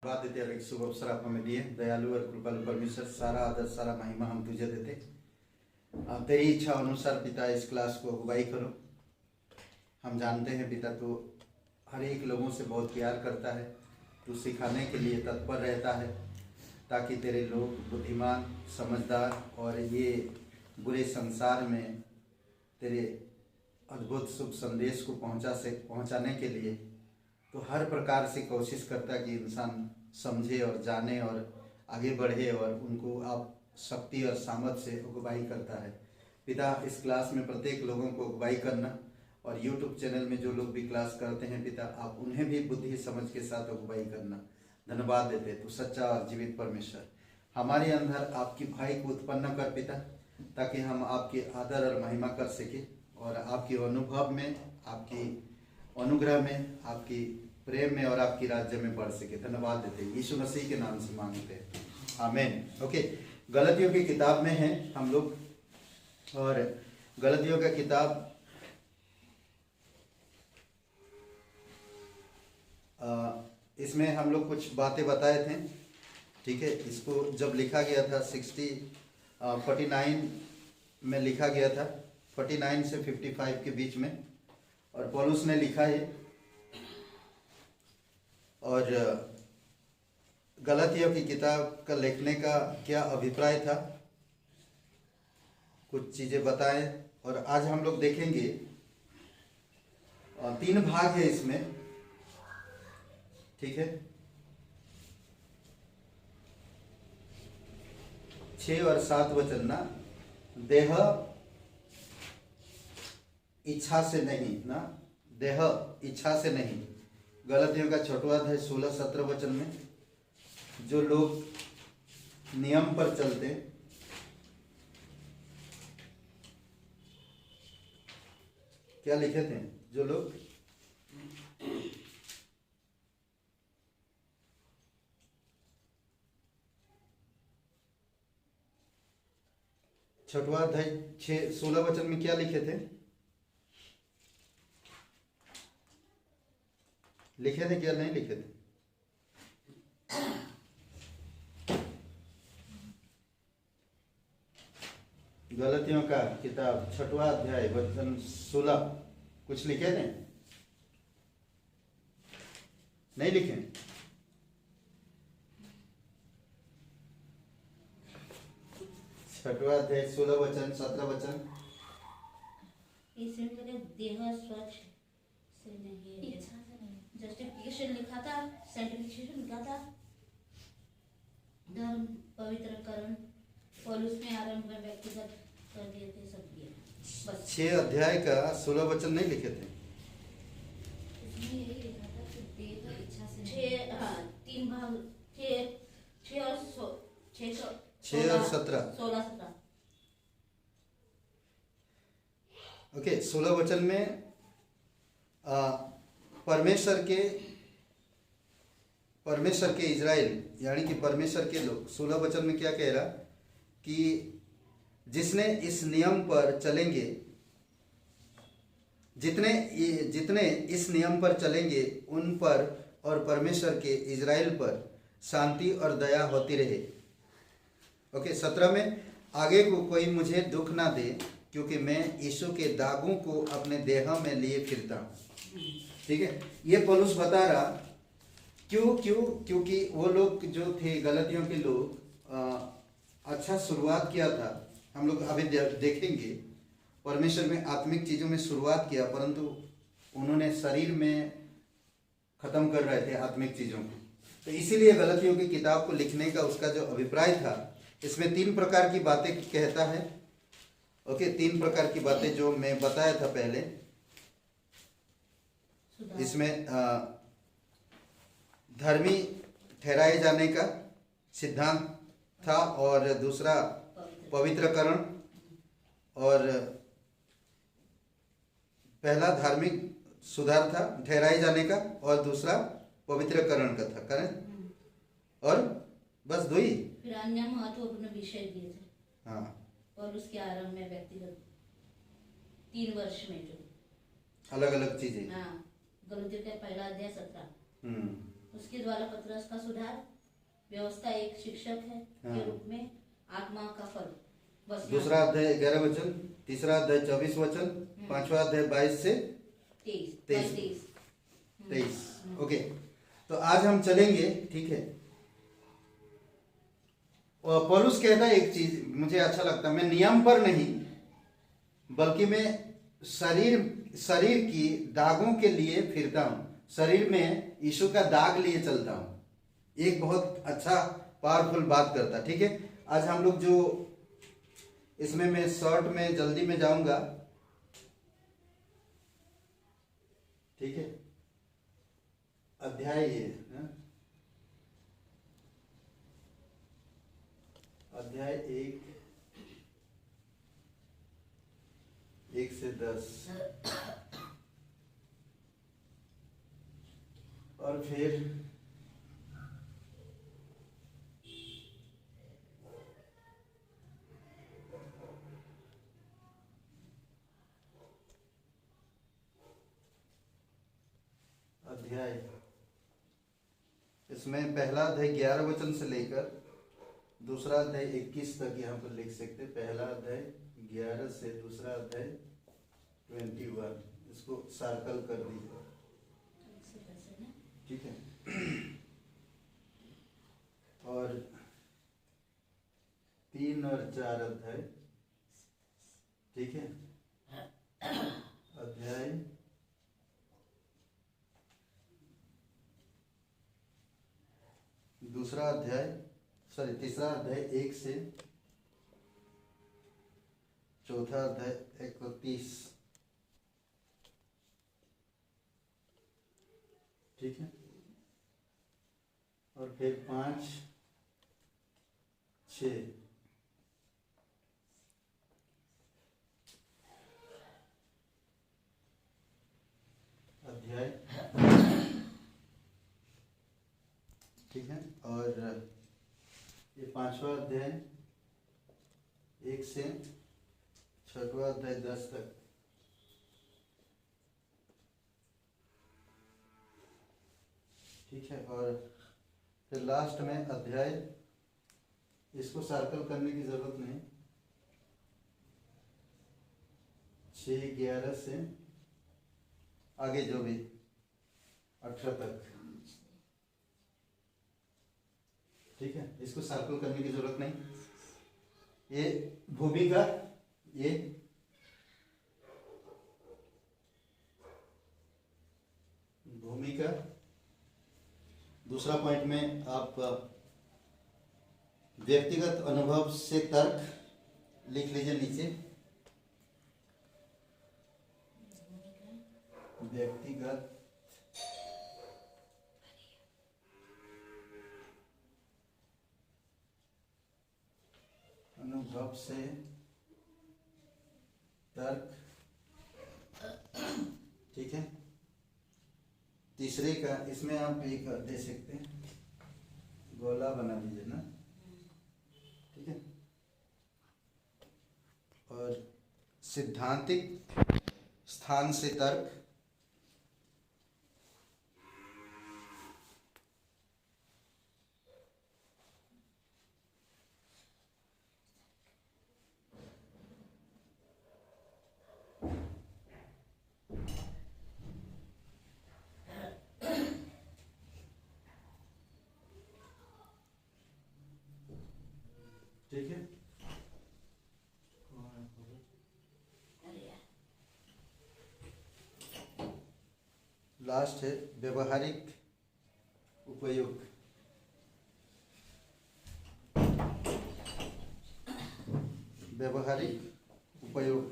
धन्यवाद देते हैं, एक शुभ अवसर आप हमें दिए। दयालु और कृपालु परमेश्वर, सारा आदर सारा महिमा हम तुझे देते। अब तेरी इच्छा अनुसार पिता इस क्लास को अगुवाई करो। हम जानते हैं पिता तू हर एक लोगों से बहुत प्यार करता है, तू सिखाने के लिए तत्पर रहता है ताकि तेरे लोग बुद्धिमान समझदार और ये बुरे संसार में तेरे अद्भुत शुभ संदेश को पहुंचाने के लिए तो हर प्रकार से कोशिश करता कि इंसान समझे और जाने और आगे बढ़े और उनको आप शक्ति और सामर्थ्य से अगुवाई करता है। पिता इस क्लास में प्रत्येक लोगों को अगुवाई करना और YouTube चैनल में जो लोग भी क्लास करते हैं पिता आप उन्हें भी बुद्धि समझ के साथ अगुवाई करना। धन्यवाद देते तो सच्चा और जीवित परमेश्वर, हमारे अंदर आपकी भाई को उत्पन्न कर पिता, ताकि हम आपके आदर और महिमा कर सके और आपके अनुभव में, आपकी अनुग्रह में, आपकी प्रेम में और आपकी राज्य में बढ़ सके। धन्यवाद देते यीशु मसीह के नाम से मांगते हैं, आमीन। ओके, गलतियों की किताब में हैं हम लोग और गलतियों का किताब इसमें हम लोग कुछ बातें बताए थे, ठीक है। इसको जब लिखा गया था 49 में लिखा गया था, 49 से 55 के बीच में, और पौलुस ने लिखा है। और गलतियों की किताब का लिखने का क्या अभिप्राय था, कुछ चीज़ें बताएं। और आज हम लोग देखेंगे 3 भाग है इसमें, ठीक है। 6 और 7 वचन ना, देह इच्छा से नहीं ना, देह इच्छा से नहीं। गलतियों का 6वां अध्याय 16-17 वचन में जो लोग नियम पर चलते, क्या लिखे थे, जो लोग छठवां अध्याय 16 वचन में क्या लिखे थे, लिखे थे क्या नहीं लिखे थे? गलतियों का किताब 6वां अध्याय वचन 16 कुछ लिखे थे? नहीं लिखे? छठवां अध्याय 16 वचन 17 वचन। इसमें देह स्वच्छ से नहीं, इच्छा से नहीं, जस्टिफिकेशन लिखा था, सेंटिफिकेशन लिखा था, धर्म पवित्रकरण पौलुस में आरंभ में व्यक्तिगत कर दिए थे सब ये बस। 6 अध्याय का 16 वचन नहीं लिखे थे? इसमें यही लिखा था कि देह इच्छा से 6, हाँ 3 भाग, 6 और 17 16-17। ओके, 16 वचन में परमेश्वर के इजराइल यानी कि परमेश्वर के लोग, 16 वचन में क्या कह रहा कि जिसने इस नियम पर चलेंगे, जितने इस नियम पर चलेंगे उन पर और परमेश्वर के इजराइल पर शांति और दया होती रहे। ओके, 17 में आगे को कोई मुझे दुख ना दे क्योंकि मैं यीशु के दागों को अपने देह में लिए फिरता हूँ, ठीक है। ये पौलुस बता रहा क्योंकि वो लोग जो थे, गलतियों के लोग, अच्छा शुरुआत किया था। हम लोग अभी देखेंगे परमेश्वर में आत्मिक चीज़ों में शुरुआत किया, परंतु उन्होंने शरीर में ख़त्म कर रहे थे आत्मिक चीज़ों को। तो इसीलिए गलतियों की किताब को लिखने का उसका जो अभिप्राय था, इसमें 3 प्रकार की बातें कहता है। ओके, 3 प्रकार की बातें जो मैं बताया था पहले। इसमें धर्मी ठहराए जाने का सिद्धांत था, और दूसरा पवित्रकरण, और पहला धार्मिक सुधार था ठहराए जाने का, और दूसरा पवित्रकरण का था, करें। और बस 2 ही। फिर अन्य महत्वपूर्ण विषय दिए थे, हाँ, पौलुस के आरंभ में व्यक्तिगत 3 वर्ष में जो अलग अलग चीजें। हाँ, गलतियों का 1 अध्याय 17। उसके द्वारा पत्रस का सुधार, व्यवस्था एक शिक्षक है हाँ। के रूप में, आत्मा का फल। बस दूसरा अध्याय 11 वचन, तीसरा अध्याय 24 वचन, पांचवा अध्याय 22 से 23। ओके, तो आज हम चलेंगे, ठीक है। और पौलुस कहता है एक चीज मुझे अच्छा लगता है, मैं नियम पर नहीं बल्कि मैं शरीर की दागों के लिए फिरता हूं, शरीर में यीशु का दाग लिए चलता हूं। एक बहुत अच्छा पावरफुल बात करता, ठीक है। आज हम लोग जो इसमें मैं शॉर्ट में जल्दी में जाऊंगा, ठीक है। अध्याय ये है? अध्याय 1 से 10 और फिर अध्याय, इसमें पहला अध्याय 11 वचन से लेकर दूसरा अध्याय 21 तक यहाँ पर लिख सकते। पहला अध्याय 11 से दूसरा अध्याय 21, इसको सर्कल कर दीजिए, ठीक है। और 3 और 4 अध्याय, ठीक है। अध्याय दूसरा अध्याय तीसरा अध्याय 1 से चौथा अध्याय 31, ठीक है। और फिर 5, 6 अध्याय, ठीक है। और ये 5वां अध्याय 1 से 6वां अध्याय 10 तक, ठीक है। और फिर लास्ट में अध्याय, इसको सर्कल करने की जरूरत नहीं, 6-11 से आगे जो भी 18 तक, ठीक है। इसको सर्कल करने की जरूरत नहीं। ये भूमिका, ये भूमिका। दूसरा पॉइंट में आप व्यक्तिगत अनुभव से तर्क लिख लीजिए नीचे, व्यक्तिगत अनुभव से तर्क, ठीक है। तीसरे का इसमें आप एक दे सकते हैं, गोला बना लीजिए ना, ठीक है। और सिद्धांतिक स्थान से तर्क, ठीक है। लास्ट है व्यवहारिक उपयोग, व्यवहारिक उपयोग,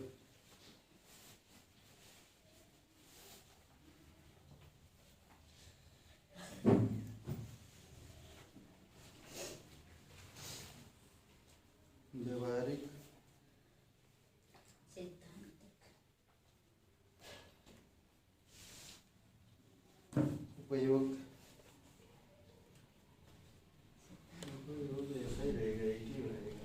व्यवहारिक उपयोग, उपयोग ऐसा ही रहेगा, एक ही रहेगा।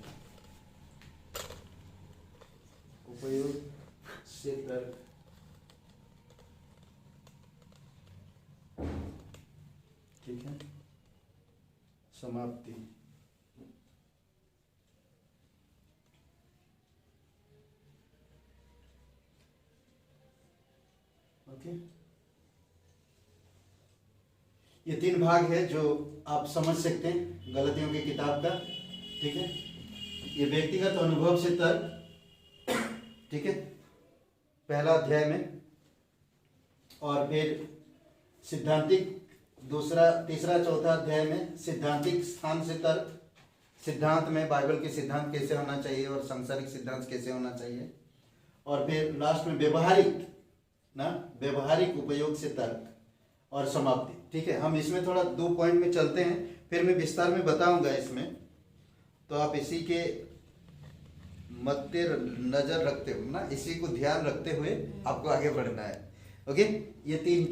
उपयोग समाप्ति। ओके, ये 3 भाग है जो आप समझ सकते हैं गलतियों की किताब का। ठीक है, ये व्यक्तिगत अनुभव से तर्क, ठीक है, पहला अध्याय में, और फिर सिद्धांतिक दूसरा, तीसरा, चौथा अध्याय में सिद्धांतिक स्थान से तर्क, सिद्धांत में बाइबल के सिद्धांत कैसे होना चाहिए और सांसारिक सिद्धांत कैसे होना चाहिए, और फिर लास्ट में व्यवहारिक उपयोग से तर्क और समाप्ति। ठीक है, हम इसमें थोड़ा 2 पॉइंट में चलते हैं, फिर मैं विस्तार में बताऊंगा इसमें, तो आप इसी के मद्दे नजर रखते हो ना, इसी को ध्यान रखते हुए आपको आगे बढ़ना है। ओके, ये तीन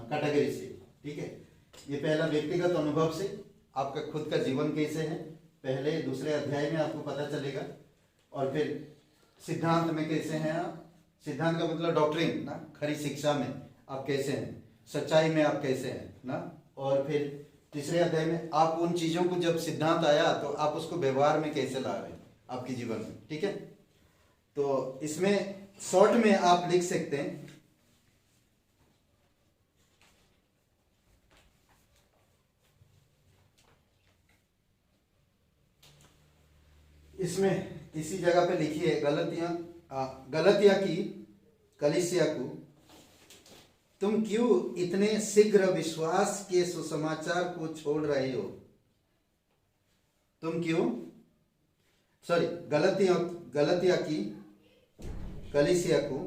कैटेगरी से। ठीक है, ये पहला व्यक्तिगत अनुभव से, आपका खुद का जीवन कैसे है, पहले दूसरे अध्याय में आपको पता चलेगा, और फिर सिद्धांत में कैसे हैं आप, सिद्धांत का मतलब डॉक्ट्रिन ना, खरी शिक्षा में आप कैसे हैं, सच्चाई में आप कैसे हैं ना, और फिर तीसरे अध्याय में आप उन चीजों को, जब सिद्धांत आया तो आप उसको व्यवहार में कैसे ला रहे हैं आपके जीवन में। ठीक है, तो इसमें शॉर्ट में आप लिख सकते हैं, इसमें इसी जगह पे लिखिए, गलतिया की कलीसिया को, तुम क्यों इतने शीघ्र विश्वास के सुसमाचार को छोड़ रहे हो? तुम क्यों, सॉरी, गलतिया की कलीसिया को,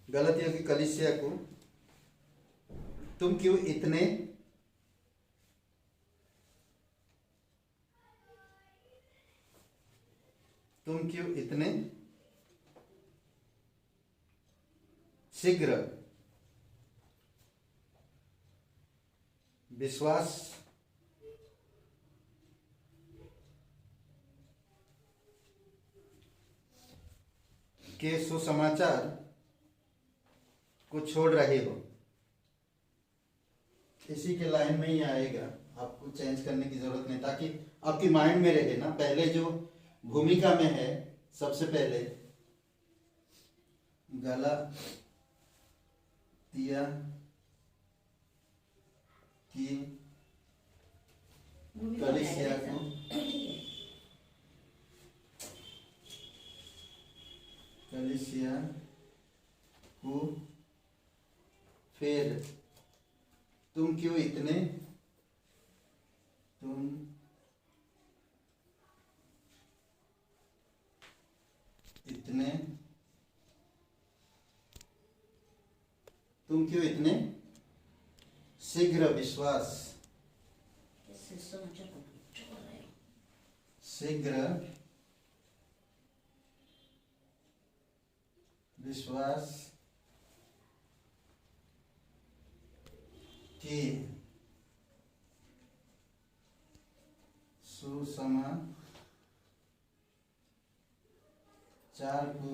गलतिया की कलीसिया को तुम क्यों इतने शीघ्र विश्वास के सुसमाचार को छोड़ रहे हो? इसी के लाइन में ही आएगा, आपको चेंज करने की जरूरत नहीं, ताकि आपकी माइंड में रहे ना। पहले जो भूमिका में है, सबसे पहले गलातिया की कलीसिया को फिर तुम क्यों इतने शीघ्र विश्वास की सुसमाचार को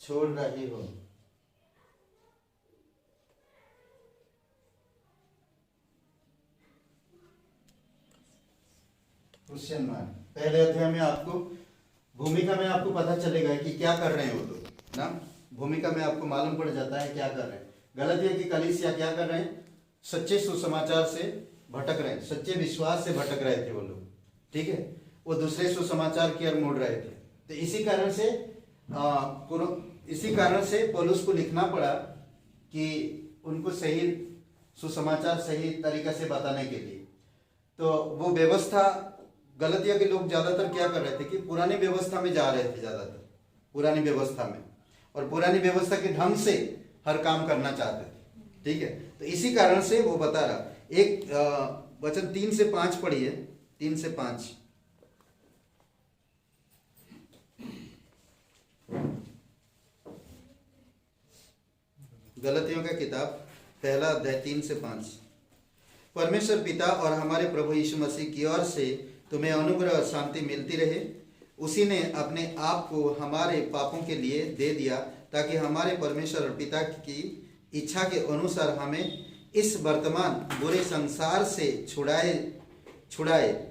छोड़ रही हो। Question mark. पहले अध्याय में आपको भूमिका में आपको पता चलेगा कि क्या कर रहे हैं वो लोग ना, भूमिका में आपको मालूम पड़ जाता है क्या कर रहे हैं। गलतिया की कलीसिया क्या कर रहे हैं? सच्चे सुसमाचार से भटक रहे हैं, सच्चे विश्वास से भटक रहे थे वो लोग। ठीक है, वो दूसरे सुसमाचार की ओर मुड़ रहे थे। तो इसी कारण से पौलुस को लिखना पड़ा कि उनको सही सुसमाचार सही तरीका से बताने के लिए। तो वो व्यवस्था, गलतिया के लोग ज्यादातर क्या कर रहे थे कि पुरानी व्यवस्था में जा रहे थे, ज्यादातर पुरानी व्यवस्था में, और पुरानी व्यवस्था के ढंग से हर काम करना चाहते थे। ठीक है, तो इसी कारण से वो बता रहा। एक वचन 3 से 5 पढ़िए, 3 से 5। गलतियों का किताब पहला अध्याय 3 से 5। परमेश्वर पिता और हमारे प्रभु यीशु मसीह की ओर से तुम्हें अनुग्रह और शांति मिलती रहे। उसी ने अपने आप को हमारे पापों के लिए दे दिया, ताकि हमारे परमेश्वर और पिता की इच्छा के अनुसार हमें इस वर्तमान बुरे संसार से छुड़ाए।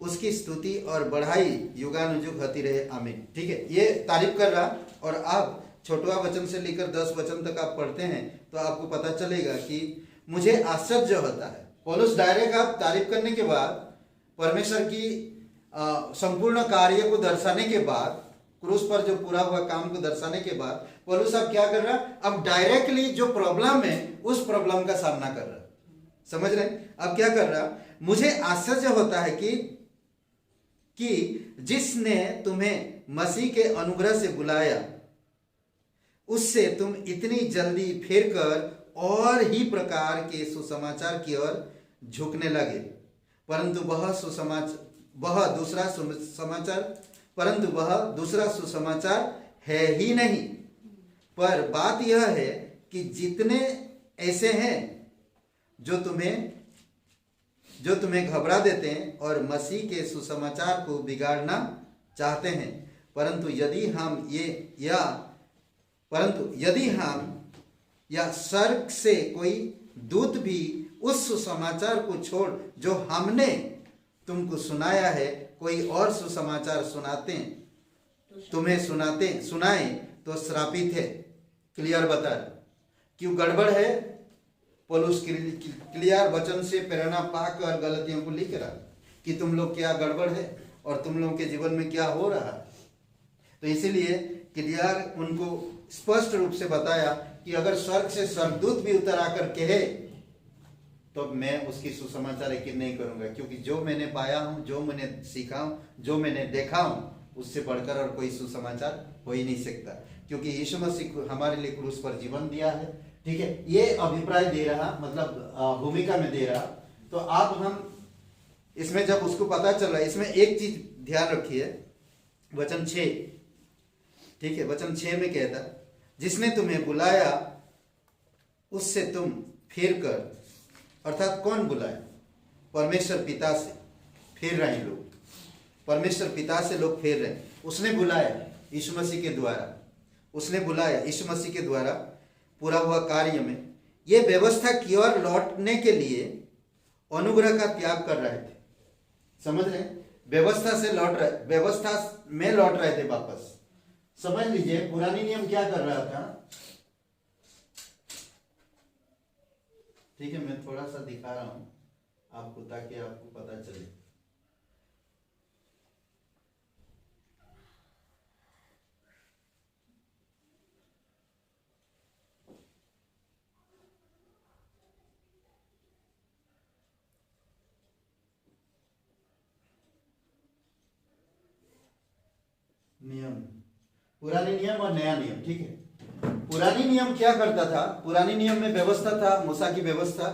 उसकी स्तुति और बढ़ाई युगानुयुग होती रहे, आमीन। ठीक है, ये तारीफ कर रहा। और आप छोटवा वचन से लेकर 10 वचन तक आप पढ़ते हैं तो आपको पता चलेगा कि मुझे आश्चर्य होता है। पौलुस डायरेक्ट आप तारीफ करने के बाद, परमेश्वर की संपूर्ण कार्य को दर्शाने के बाद, क्रूस पर जो पूरा हुआ काम को दर्शाने के बाद, पौलुस अब क्या कर रहा है? अब डायरेक्टली जो प्रॉब्लम है उस प्रॉब्लम का सामना कर रहा है। समझ रहे हैं? अब क्या कर रहा? मुझे आश्चर्य होता है कि जिसने तुम्हें मसीह के अनुग्रह से बुलाया, उससे तुम इतनी जल्दी फिरकर और ही प्रकार के सुसमाचार की ओर झुकने लगे, परंतु वह दूसरा सुसमाचार है ही नहीं। पर बात यह है कि जितने ऐसे हैं जो तुम्हें घबरा देते हैं और मसीह के सुसमाचार को बिगाड़ना चाहते हैं, परंतु यदि हम या स्वर्ग से कोई दूत भी उस सुसमाचार को छोड़ जो हमने तुमको सुनाया है, कोई और सुसमाचार सुनाए तो श्रापित है। क्लियर बता रहा। क्यों गड़बड़ है? पौलुस क्लियर वचन से प्रेरणा पाकर गलतियों को लिख रहा कि तुम लोग क्या गड़बड़ है और तुम लोगों के जीवन में क्या हो रहा है। तो इसीलिए क्लियर उनको स्पष्ट रूप से बताया कि अगर स्वर्ग से स्वर्गदूत भी उतर आकर कहे तो मैं उसकी सुसमाचार यकीन नहीं करूंगा, क्योंकि जो मैंने पाया हूं, जो मैंने सीखा हूं, जो मैंने देखा हूं, उससे बढ़कर और कोई सुसमाचार हो ही नहीं सकता, क्योंकि यीशु मसीह हमारे लिए क्रूस पर जीवन दिया है। ठीक है, ये अभिप्राय दे रहा, मतलब भूमिका में दे रहा। तो आप हम इसमें जब उसको पता चल रहा है, इसमें एक चीज ध्यान रखिए, वचन 6, ठीक है, वचन 6 में कहता, जिसने तुम्हें बुलाया उससे तुम फिर कर, अर्थात कौन बुलाया? परमेश्वर पिता से फिर रहे हैं लोग, परमेश्वर पिता से लोग फिर रहे। उसने बुलाया यीशु मसीह के द्वारा, उसने बुलाया यीशु मसीह के द्वारा पूरा हुआ कार्य में। ये व्यवस्था की ओर लौटने के लिए अनुग्रह का त्याग कर रहे थे। समझ रहे? व्यवस्था से लौट रहे, व्यवस्था में लौट रहे थे वापस। समझ लीजिए, पुरानी नियम क्या कर रहा था। ठीक है, मैं थोड़ा सा दिखा रहा हूं आपको ताकि आपको पता चले। नियम, पुरानी नियम और नया नियम। ठीक है, पुरानी नियम क्या करता था? पुरानी नियम में व्यवस्था था, मूसा की व्यवस्था,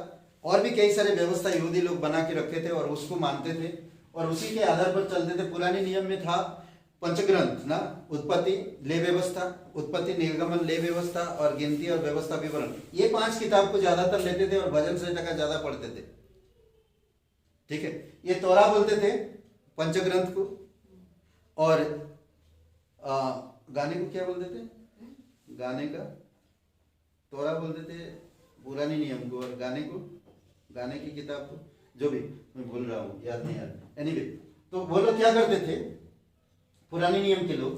और भी कई सारे व्यवस्था यहूदी लोग बना के रखे थे और उसको मानते थे और उसी के आधार पर चलते थे। पुरानी नियम में था पंचग्रंथ ना, उत्पत्ति, ले व्यवस्था, उत्पत्ति, निर्गमन, ले व्यवस्था और गिनती और व्यवस्था विवरण। ये 5 किताब को ज्यादातर लेते थे और भजन संहिता का ज्यादा पढ़ते थे। ठीक है, ये तोरा बोलते थे पंचग्रंथ को, और गाने को क्या बोलते थे? गाने का तोरा बोलते थे पुरानी नियम को, और गाने को, गाने की किताब को, जो भी मैं भूल रहा हूँ, याद नहीं आ रहा। एनीवे, तो वो लोग क्या करते थे पुरानी नियम के लोग?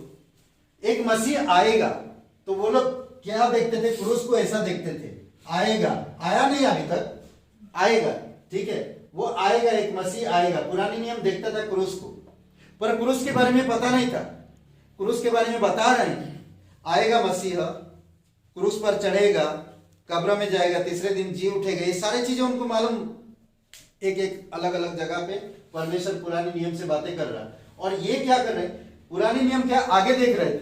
एक मसीह आएगा तो वो लोग क्या देखते थे? क्रूस को ऐसा देखते थे, आएगा, आया नहीं अभी तक, आएगा। ठीक है, वो आएगा, एक मसीह आएगा। पुरानी नियम देखता था क्रूस को, पर क्रूस के बारे में पता नहीं था। क्रूस के बारे में बता रहे हैं, आएगा मसीह, क्रूस पर चढ़ेगा, कब्र में जाएगा, तीसरे दिन जी उठेगा। ये सारी चीजें उनको मालूम, एक एक अलग अलग जगह पे परमेश्वर पुराने नियम से बातें कर रहा है। और ये क्या कर रहे हैं? पुरानी नियम क्या आगे देख रहे थे,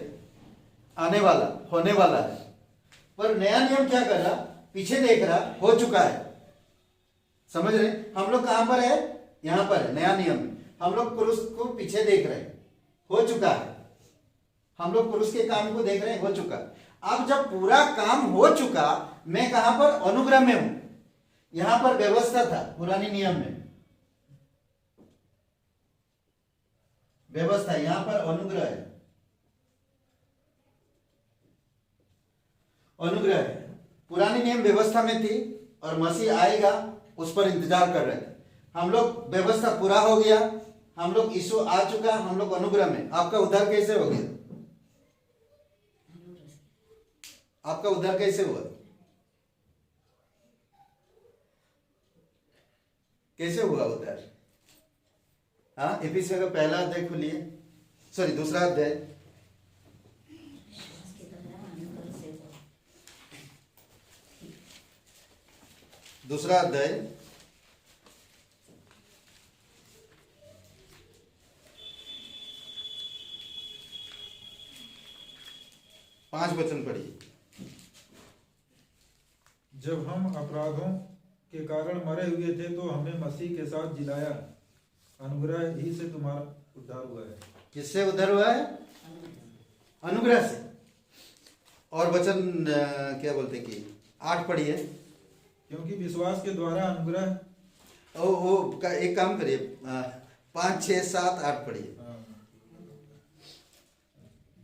आने वाला, होने वाला है, पर नया नियम क्या कर रहा? पीछे देख रहा, हो चुका है। समझ रहे? हम लोग कहां पर है? यहां पर है, नया नियम में। हम लोग क्रूस को पीछे देख रहे हैं, हो चुका है। हम लोग क्रूस के काम को देख रहे हैं, हो चुका। अब जब पूरा काम हो चुका, मैं कहां पर? अनुग्रह में हूं। यहां पर व्यवस्था था पुरानी नियम में, व्यवस्था, यहां पर अनुग्रह है, अनुग्रह है। पुरानी नियम व्यवस्था में थी और मसीह आएगा उस पर इंतजार कर रहे थे। हम लोग व्यवस्था पूरा हो गया, हम लोग यीशु आ चुका, हम लोग अनुग्रह में। आपका उद्धार कैसे हो गया? आपका उद्धार कैसे हुआ? कैसे हुआ उद्धार? हाँ, इफिसियों का पहला अध्याय खोलिए, सॉरी दूसरा अध्याय, दूसरा अध्याय 5 वचन पढ़िए। जब हम अपराधों के कारण मरे हुए थे तो हमें मसीह के साथ जिलाया, अनुग्रह ही से तुम्हारा उद्धार हुआ है। किससे उद्धार हुआ है? अनुग्रह से। और वचन क्या बोलते कि 8 पढ़िए। क्योंकि विश्वास के द्वारा अनुग्रह एक काम करिए, 5, 6, 7, 8 पढ़िए।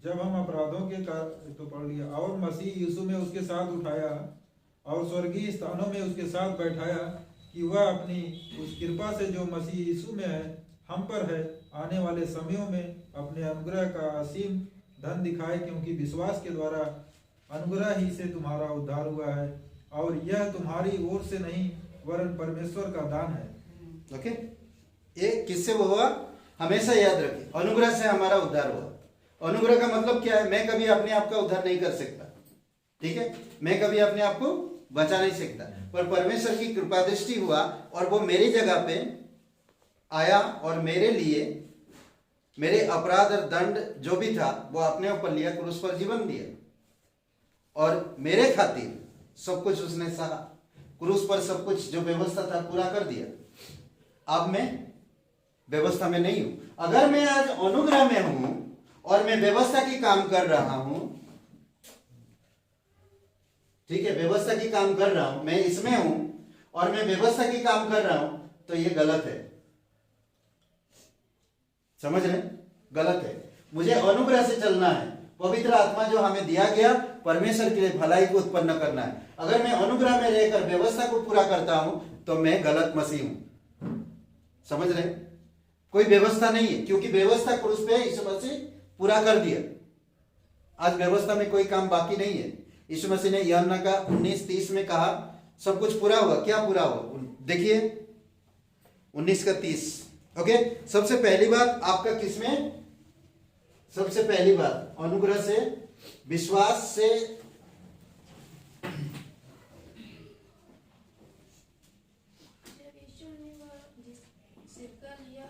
जब हम अपराधों के कारण तो पढ़ लिया, और मसीह यीशु में उसके साथ उठाया और स्वर्गीय स्थानों में उसके साथ बैठाया, कि वह अपनी उस कृपा से जो मसीह यीशु में है हम पर है, आने वाले समयों में अपने अनुग्रह का असीम धन दिखाए। क्योंकि विश्वास के द्वारा अनुग्रह ही से तुम्हारा उद्धार हुआ है, और यह तुम्हारी ओर से नहीं वरन परमेश्वर का दान है। ओके, ये किससे हुआ? हमेशा याद रखिए, अनुग्रह से हमारा उद्धार हुआ। अनुग्रह का मतलब क्या है? मैं कभी अपने आप का उद्धार नहीं कर सकता, ठीक है? मैं कभी अपने आप को बचा नहीं सकता, पर परमेश्वर की कृपा दृष्टि हुआ और वो मेरी जगह पे आया और मेरे लिए मेरे अपराध और दंड जो भी था वो अपने ऊपर लिया, क्रूस पर जीवन दिया और मेरे खातिर सब कुछ उसने सहा। क्रूस पर सब कुछ जो व्यवस्था था पूरा कर दिया। अब मैं व्यवस्था में नहीं हूं। अगर मैं आज अनुग्रह में हूं और मैं व्यवस्था की काम कर रहा हूं, ठीक है, व्यवस्था की काम कर रहा हूं, मैं इसमें हूं और मैं व्यवस्था की काम कर रहा हूं, तो ये गलत है। समझ रहे? गलत है। मुझे अनुग्रह से चलना है। पवित्र आत्मा जो हमें दिया गया परमेश्वर के लिए भलाई को उत्पन्न करना है। अगर मैं अनुग्रह में रहकर व्यवस्था को पूरा करता हूं तो मैं गलत मसीह हूं। समझ रहे? कोई व्यवस्था नहीं है, क्योंकि व्यवस्था क्रूस पे यीशु मसीह पूरा कर दिया। आज व्यवस्था में कोई काम बाकी नहीं है। यीशु मसीह ने यूहन्ना का 19:30 में कहा सब कुछ पूरा हुआ। क्या पूरा हुआ? देखिए 19:30। ओके, सबसे पहली बात आपका किसमें? सबसे पहली बात अनुग्रह से, विश्वास से, जब यीशु ने सिरका लिया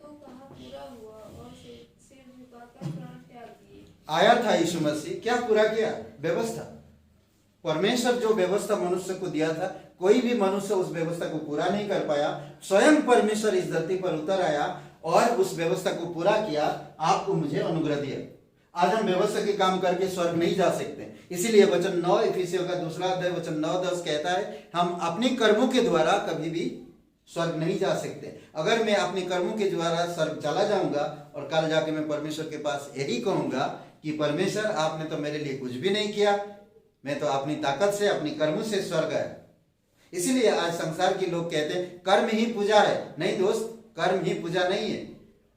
तो कहा पूरा हुआ और सिर झुकाकर प्राण त्याग दिए। आया था यीशु मसीह, क्या पूरा किया? व्यवस्था। परमेश्वर जो व्यवस्था मनुष्य को दिया था, कोई भी मनुष्य उस व्यवस्था को पूरा नहीं कर पाया। स्वयं परमेश्वर इस धरती पर उतर आया और उस व्यवस्था को पूरा किया, आपको मुझे अनुग्रह दिया। आज हम व्यवस्था के काम करके स्वर्ग नहीं जा सकते। इसीलिए वचन 9 इफिसियों का 2 अध्याय वचन 9-10 कहता है हम अपने कर्मों के द्वारा कभी भी स्वर्ग नहीं जा सकते। अगर मैं अपने कर्मों के द्वारा स्वर्ग चला जाऊंगा और कल जाके मैं परमेश्वर के पास यही कहूंगा कि परमेश्वर आपने तो मेरे लिए कुछ भी नहीं किया, मैं तो अपनी ताकत से, अपनी कर्मों से स्वर्ग आया। इसीलिए आज संसार के लोग कहते हैं कर्म ही पूजा है। नहीं दोस्त, कर्म ही पूजा नहीं है,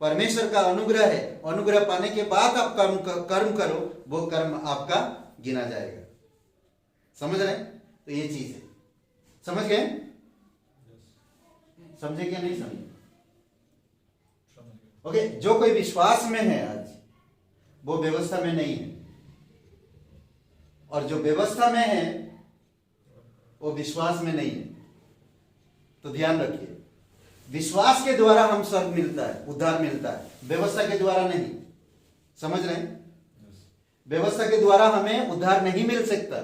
परमेश्वर का अनुग्रह है। अनुग्रह पाने के बाद आप कर्म करो, वो कर्म आपका गिना जाएगा। समझ रहे? तो ये चीज है। समझ गए? समझे क्या नहीं समझे? ओके, जो कोई विश्वास में है आज वो व्यवस्था में नहीं है, और जो व्यवस्था में है वो विश्वास में नहीं है। तो ध्यान रखिए, विश्वास के द्वारा हम स्वर्ग मिलता है, उद्धार मिलता है, व्यवस्था के द्वारा नहीं। समझ रहे हैं? व्यवस्था के द्वारा हमें उद्धार नहीं मिल सकता,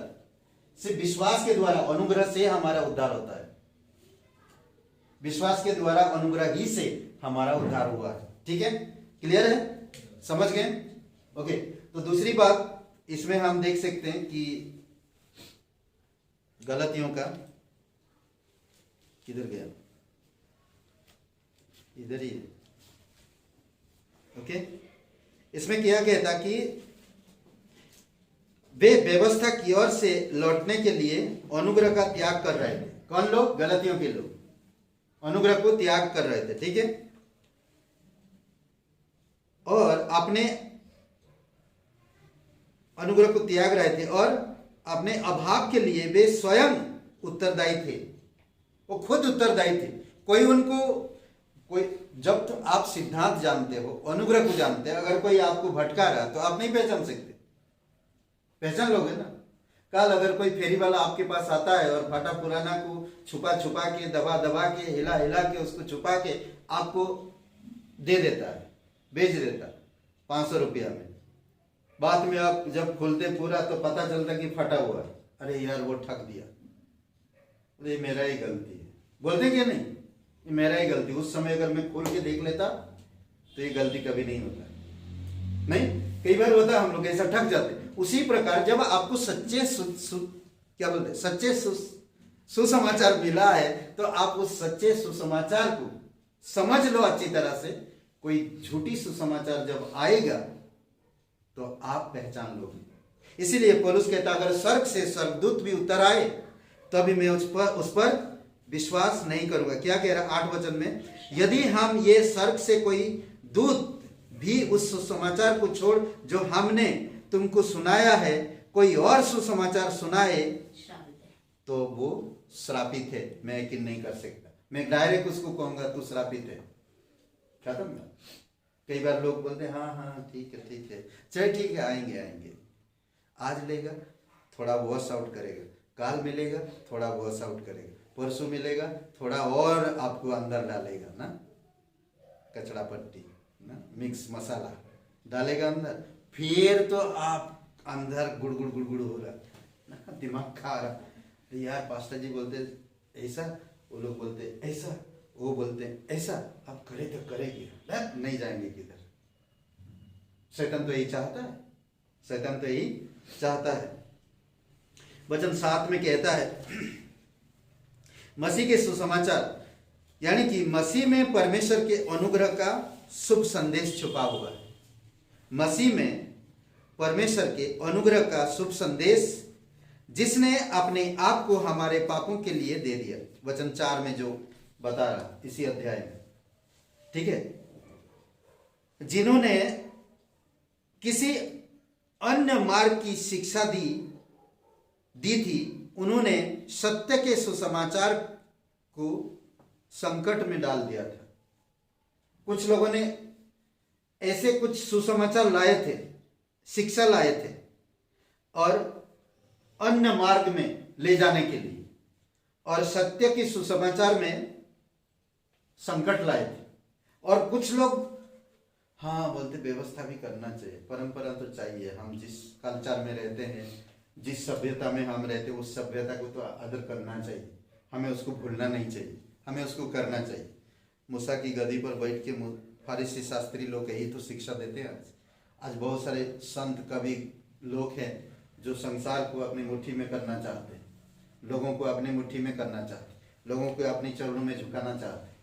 सिर्फ विश्वास के द्वारा, अनुग्रह से हमारा उद्धार होता है। विश्वास के द्वारा, अनुग्रह ही से हमारा उद्धार हुआ है। ठीक है? क्लियर है? समझ गए? ओके, तो दूसरी बात इसमें हम देख सकते हैं कि गलतियों का, किधर गया? इधर ही है। ओके, इसमें क्या कहता कि वे व्यवस्था की ओर से लौटने के लिए अनुग्रह का त्याग कर रहे थे। कौन लोग? गलतियों के लोग अनुग्रह को त्याग कर रहे थे, ठीक है, और अपने अनुग्रह को त्याग रहे थे और अपने अभाव के लिए वे स्वयं उत्तरदायी थे, वो खुद उत्तरदायी थे। कोई उनको कोई जब तो आप सिद्धांत जानते हो, अनुग्रह को जानते हैं, अगर कोई आपको भटका रहा तो आप नहीं पहचान सकते, पहचान लोगे ना। कल अगर कोई फेरी वाला आपके पास आता है और फटा पुराना को छुपा छुपा के, दबा दबा के, हिला हिला के, उसको छुपा के आपको दे देता है, बेच देता है 500 रुपया में, बाद में आप जब खोलते पूरा तो पता चलता कि फटा हुआ है। अरे यार वो ठग दिया, ये मेरा ही गलती है, बोलते क्या नहीं, ये मेरा ही गलती। उस समय अगर मैं खोल के देख लेता तो ये गलती कभी नहीं होता, नहीं, कई बार होता है हम लोग ऐसा ठग जाते। उसी प्रकार जब आपको सच्चे क्या बोलते सच्चे सुसमाचार मिला है तो आप उस सच्चे सुसमाचार को समझ लो अच्छी तरह से। कोई झूठी सुसमाचार जब आएगा तो आप पहचान लोगे। इसीलिए पौलुस कहता अगर स्वर्ग से स्वर्गदूत भी उतर आए तभी मैं उस पर विश्वास नहीं करूंगा। क्या कह रहा 8 वचन में, यदि हम ये स्वर्ग से कोई दूत भी उस सुसमाचार को छोड़ जो हमने तुमको सुनाया है कोई और सुसमाचार सुनाए तो वो श्रापित है। मैं यकीन नहीं कर सकता, मैं डायरेक्ट उसको कहूंगा तू श्रापित है, खत्म ना। कई बार लोग बोलते हैं हाँ हाँ ठीक है चल ठीक है आएंगे, आज लेगा थोड़ा वॉश आउट करेगा, काल मिलेगा थोड़ा वॉश आउट करेगा, परसों मिलेगा थोड़ा और आपको अंदर डालेगा ना, कचड़ा पट्टी ना, मिक्स मसाला डालेगा अंदर, फिर तो आप अंदर गुड़ हो रहा ना, दिमाग खा रहा। यार पास्टर जी बोलते ऐसा, वो लोग बोलते ऐसा, वो बोलते ऐसा, अब करे तो करेगी, नहीं जाएंगे किधर। शैतान तो यही चाहता है, शैतान तो यही चाहता है। वचन 7 में कहता है मसीह के सुसमाचार यानी कि मसीह में परमेश्वर के अनुग्रह का शुभ संदेश छुपा हुआ है। मसीह में परमेश्वर के अनुग्रह का शुभ संदेश जिसने अपने आप को हमारे पापों के लिए दे दिया। वचन 4 में जो बता रहा इसी अध्याय में, ठीक है, जिन्होंने किसी अन्य मार्ग की शिक्षा दी थी, उन्होंने सत्य के सुसमाचार को संकट में डाल दिया था। कुछ लोगों ने ऐसे कुछ सुसमाचार लाए थे, शिक्षा लाए थे और अन्य मार्ग में ले जाने के लिए, और सत्य के सुसमाचार में संकट लाए थे। और कुछ लोग हाँ बोलते व्यवस्था भी करना चाहिए, परंपरा तो चाहिए, हम जिस कल्चर में रहते हैं, जिस सभ्यता में हम रहते हैं उस सभ्यता को तो आदर करना चाहिए, हमें उसको भूलना नहीं चाहिए, हमें उसको करना चाहिए। मूसा की गद्दी पर बैठ के फारिसी शास्त्री लोग यही तो शिक्षा देते हैं। आज बहुत सारे संत कवि लोग हैं जो संसार को अपनी मुट्ठी में करना चाहते हैं, लोगों को अपनी मुट्ठी में करना चाहते हैं, लोगों को अपनी चरणों में झुकाना चाहते हैं।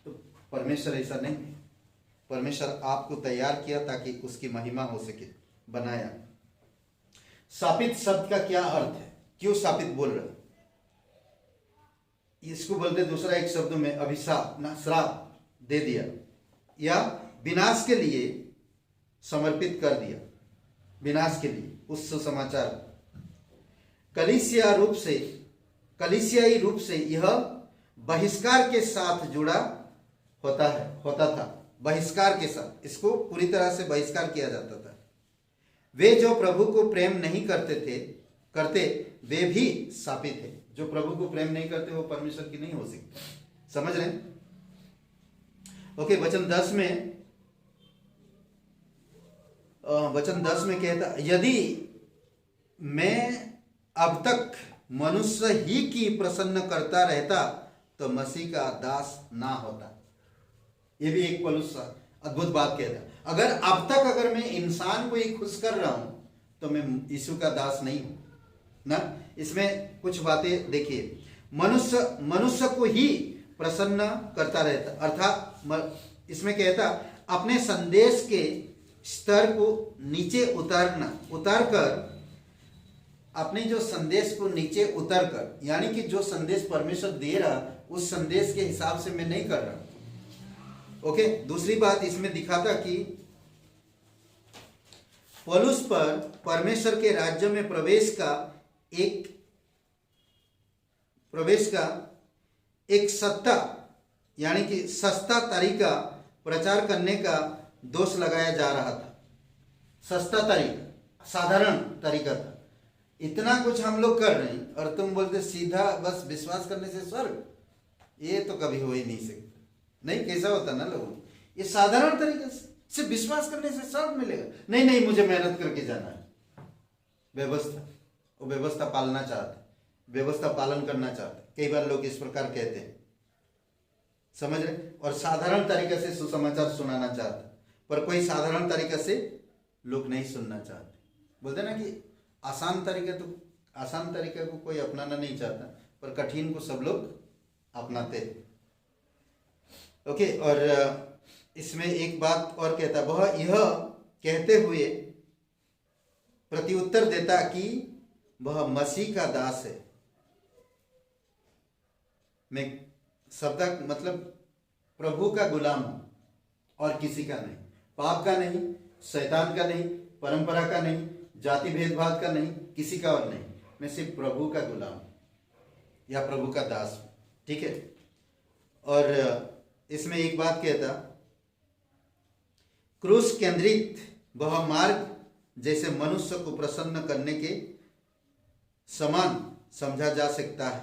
तो परमेश्वर ऐसा नहीं है। परमेश्वर आपको तैयार किया ताकि उसकी महिमा हो सके, बनाया। शापित शब्द का क्या अर्थ है, क्यों शापित बोल रहे, इसको बोलते दूसरा एक शब्द में अभिशाप ना, श्राप दे दिया या विनाश के लिए समर्पित कर दिया, विनाश के लिए उस सुसमाचार। कलीसियाई रूप से यह बहिष्कार के साथ जुड़ा होता था, बहिष्कार के साथ, इसको पूरी तरह से बहिष्कार किया जाता था। वे जो प्रभु को प्रेम नहीं करते वे भी शापित है। जो प्रभु को प्रेम नहीं करते वो परमेश्वर की नहीं हो सकते। समझ रहे हैं? ओके, वचन 10 में कहता, यदि मैं अब तक मनुष्य ही की प्रसन्न करता रहता तो मसीह का दास ना होता। ये भी एक पौलुस अद्भुत बात कहता, अगर अब तक अगर मैं इंसान को ही खुश कर रहा हूं तो मैं यीशु का दास नहीं हूं ना। इसमें कुछ बातें देखिए, मनुष्य को ही प्रसन्न करता रहता, अर्थात इसमें कहता अपने संदेश के स्तर को नीचे उतारकर अपने जो संदेश को नीचे उतरकर, यानी कि जो संदेश परमेश्वर दे रहा उस संदेश के हिसाब से मैं नहीं कर रहा। ओके, दूसरी बात इसमें दिखाता कि पौलुस पर परमेश्वर के राज्य में प्रवेश का एक सत्ता यानी कि सस्ता तरीका प्रचार करने का दोष लगाया जा रहा था। सस्ता तरीका, साधारण तरीका था। इतना कुछ हम लोग कर रहे हैं और तुम बोलते सीधा बस विश्वास करने से स्वर्ग, ये तो कभी हो ही नहीं सकता। नहीं, कैसा होता ना लोगों, ये साधारण तरीके से सिर्फ विश्वास करने से स्वर्ग मिलेगा। नहीं नहीं, मुझे मेहनत करके जाना है। व्यवस्था, वो व्यवस्था पालना चाहते, व्यवस्था पालन करना चाहते। कई बार लोग इस प्रकार कहते हैं, समझ रहे, और साधारण तरीके से सुसमाचार सुनाना चाहते, पर कोई साधारण तरीके से लोग नहीं सुनना चाहते। बोलते ना कि आसान तरीके को कोई अपनाना नहीं चाहता, पर कठिन को सब लोग अपनाते। ओके, और इसमें एक बात और कहता, वह यह कहते हुए प्रत्युत्तर देता कि वह मसीह का दास है। मैं शब्द मतलब प्रभु का गुलाम हूं और किसी का नहीं, पाप का नहीं, शैतान का नहीं, परंपरा का नहीं, जाति भेदभाव का नहीं, किसी का और नहीं। मैं सिर्फ प्रभु का गुलाम या प्रभु का दास हूं। ठीक है, और इसमें एक बात कहता, क्रूस केंद्रित वह मार्ग जैसे मनुष्य को प्रसन्न करने के समान समझा जा सकता है।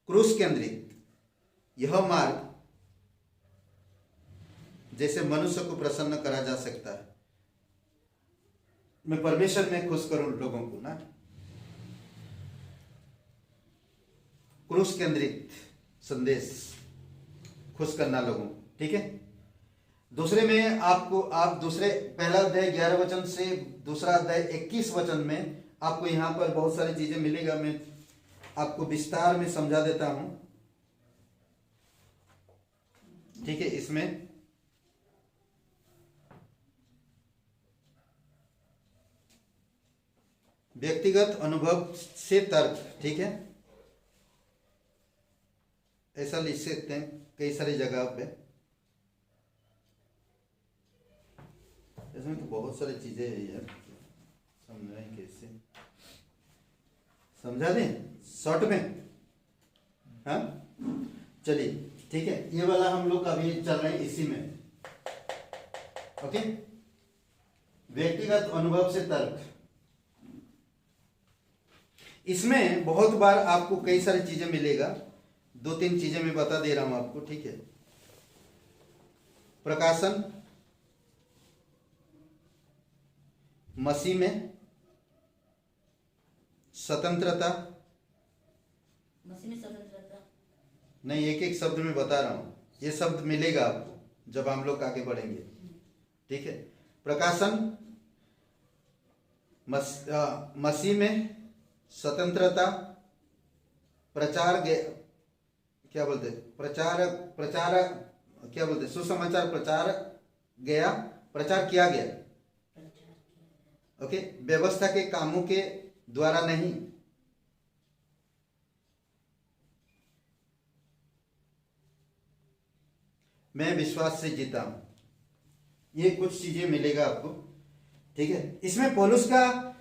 क्रूस केंद्रित यह मार्ग जैसे मनुष्य को प्रसन्न करा जा सकता है। मैं परमेश्वर में खुश करूं लोगों को ना, क्रूस केंद्रित संदेश, खुश करना लोगों को। ठीक है, दूसरे में आप दूसरे पहला अध्याय 11 वचन से दूसरा अध्याय 21 वचन में आपको यहाँ पर बहुत सारी चीजें मिलेगा। मैं आपको विस्तार में समझा देता हूं। ठीक है, इसमें व्यक्तिगत अनुभव से तर्क, ठीक है, ऐसा लिख सकते हैं कई सारी जगह पे। इसमें तो बहुत सारी चीजें है यार, समझाएं कैसे, समझा दें शॉर्ट में। हाँ चलिए, ठीक है, ये वाला हम लोग अभी चल रहे हैं इसी में। ओके, व्यक्तिगत अनुभव से तर्क। इसमें बहुत बार आपको कई सारी चीजें मिलेगा। 2-3 चीजें मैं बता दे रहा हूं आपको। ठीक है, प्रकाशन, मसीह में स्वतंत्रता, मसीह में स्वतंत्रता नहीं, एक एक शब्द में बता रहा हूं, ये शब्द मिलेगा आपको जब हम लोग आगे बढ़ेंगे। ठीक है, प्रकाशन, मसीह में स्वतंत्रता, प्रचार, क्या बोलते, प्रचार क्या बोलते, सुसमाचार प्रचार किया गया। ओके, व्यवस्था के कामों के द्वारा नहीं, मैं विश्वास से जीता हूं। ये कुछ चीजें मिलेगा आपको। ठीक है, इसमें पौलुस का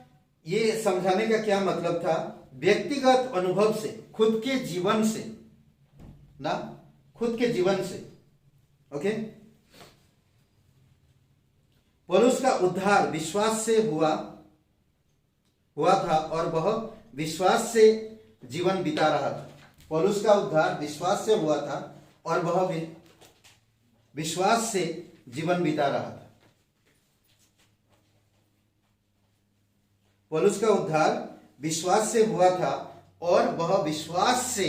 ये समझाने का क्या मतलब था, व्यक्तिगत अनुभव से, खुद के जीवन से ना, खुद के जीवन से। ओके, पौलुस का उद्धार विश्वास से हुआ था और वह विश्वास से जीवन बिता रहा था। पौलुस का उद्धार विश्वास से हुआ था और वह विश्वास से जीवन बिता रहा था। पौलुस का उद्धार विश्वास से हुआ था और वह विश्वास से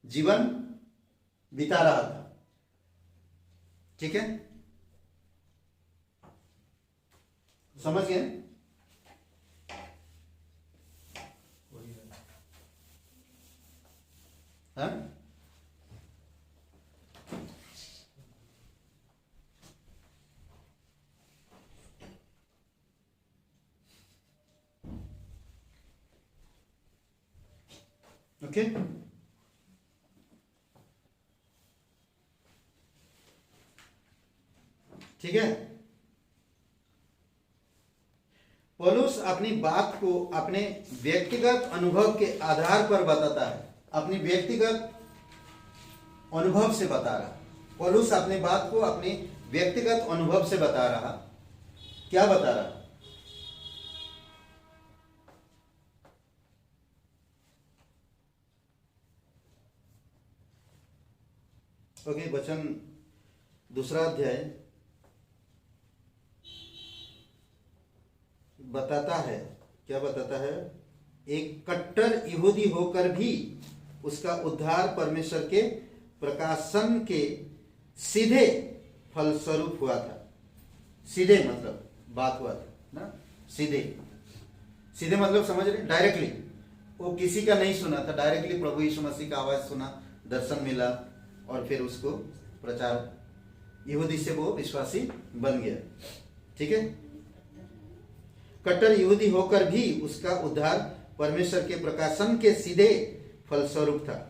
जीवन बिता रहा था। ठीक है, समझ गए? हाँ? ओके। ठीक है। पौलुस अपनी बात को अपने व्यक्तिगत अनुभव के आधार पर बताता है, अपनी व्यक्तिगत अनुभव से बता रहा। पौलुस अपनी बात को अपने व्यक्तिगत अनुभव से बता रहा। क्या बता रहा? ओके, वचन 2 अध्याय बताता है, क्या बताता है? एक कट्टर यहूदी होकर भी उसका उद्धार परमेश्वर के प्रकाशन के सीधे फलस्वरूप हुआ था। सीधे मतलब बात हुआ था ना, सीधे सीधे मतलब समझ रहे? डायरेक्टली वो किसी का नहीं सुना था, डायरेक्टली प्रभु यीशु मसीह का आवाज सुना, दर्शन मिला और फिर उसको प्रचार, यहूदी से वो विश्वासी बन गया। ठीक है। कट्टर यहूदी होकर भी उसका उद्धार परमेश्वर के प्रकाशन के सीधे फलस्वरूप था।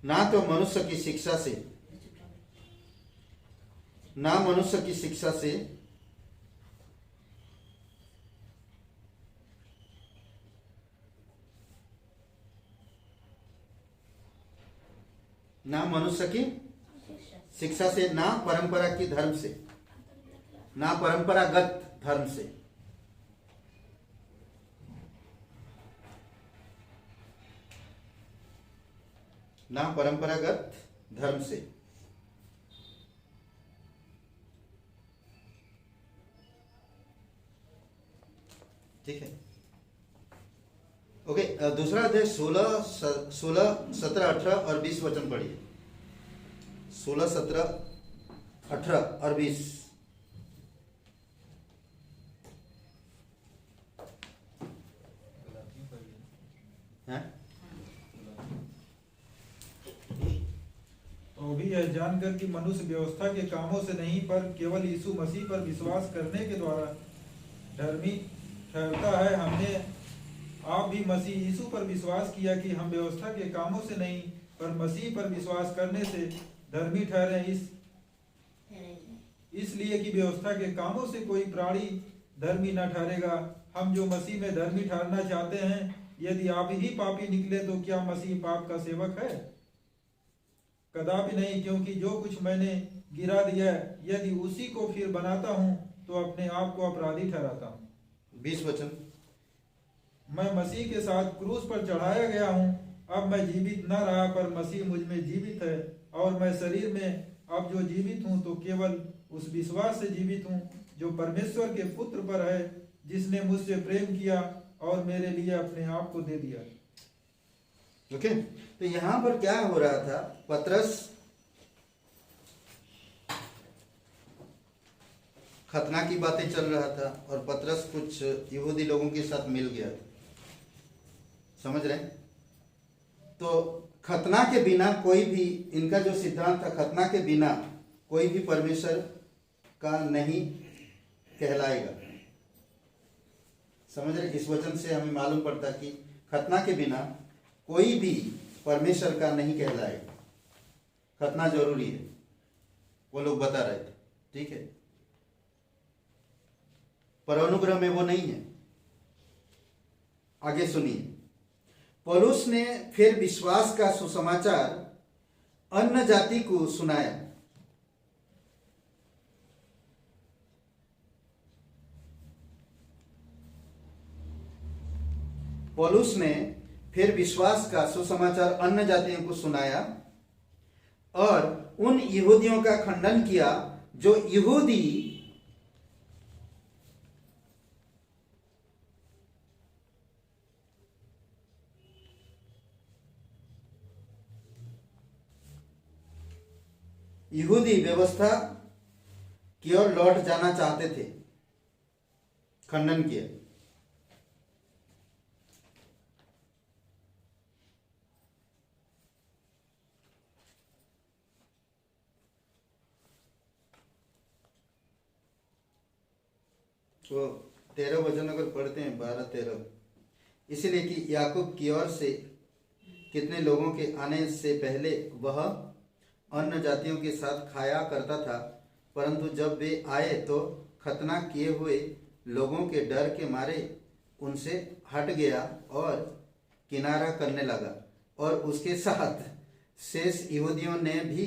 ना तो मनुष्य की शिक्षा से, ना मनुष्य की शिक्षा से, ना मनुष्य की शिक्षा से, ना परंपरा की धर्म से, ना परंपरागत धर्म से, ना परंपरागत धर्म से। ठीक है। ओके, दूसरा अध्याय 16, 17, 18 और 20 वचन पढ़िए। 16, 17, 18 और 20। हैं? तो भी यह जानकर कि मनुष्य व्यवस्था के कामों से नहीं पर केवल यीशु मसीह पर विश्वास करने के द्वारा धर्मी ठहरता है, हमने आप भी मसीह यीशु पर विश्वास किया कि हम व्यवस्था के कामों से नहीं पर मसीह पर विश्वास करने से धर्मी ठहरे। इसलिए कि व्यवस्था के कामों से कोई प्राणी धर्मी न ठहरेगा। हम जो मसीह में धर्मी ठहरना चाहते हैं, यदि आप ही पापी निकले तो क्या मसीह पाप का सेवक है? कदापि नहीं, क्योंकि जो कुछ मैंने गिरा दिया यदि उसी को फिर बनाता हूं तो अपने आप को अपराधी ठहराता हूं। 20 वचन। मैं मसीह के साथ क्रूस पर चढ़ाया गया हूं। अब मैं जीवित न रहा पर मसीह मुझ में जीवित है, और मैं शरीर में अब जो जीवित हूं तो केवल उस विश्वास से जीवित हूं जो परमेश्वर के पुत्र पर है, जिसने मुझसे प्रेम किया और मेरे लिए अपने आप को दे दिया। ओके, तो यहां पर क्या हो रहा था? पतरस खतना की बातें चल रहा था और पतरस कुछ यहूदी लोगों के साथ मिल गया। समझ रहे हैं? तो खतना के बिना कोई भी, इनका जो सिद्धांत था, खतना के बिना कोई भी परमेश्वर का नहीं कहलाएगा। समझ रहे? इस वचन से हमें मालूम पड़ता कि खतना के बिना कोई भी परमेश्वर का नहीं कहलाएगा। खतना जरूरी है, वो लोग बता रहे थे। ठीक है, पर अनुग्रह में वो नहीं है। आगे सुनिए। पौलुस ने फिर विश्वास का सुसमाचार अन्य जाति को सुनाया। पौलुस ने फिर विश्वास का सुसमाचार अन्य जातियों को सुनाया और उन यहूदियों का खंडन किया जो यहूदी व्यवस्था की ओर लौट जाना चाहते थे। खंडन किया। वो 13 वचन अगर पढ़ते हैं 12-13, इसलिए कि याकूब की ओर से कितने लोगों के आने से पहले वह अन्य जातियों के साथ खाया करता था, परंतु जब वे आए तो खतना किए हुए लोगों के डर के मारे उनसे हट गया और किनारा करने लगा। और उसके साथ शेष यहूदियों ने भी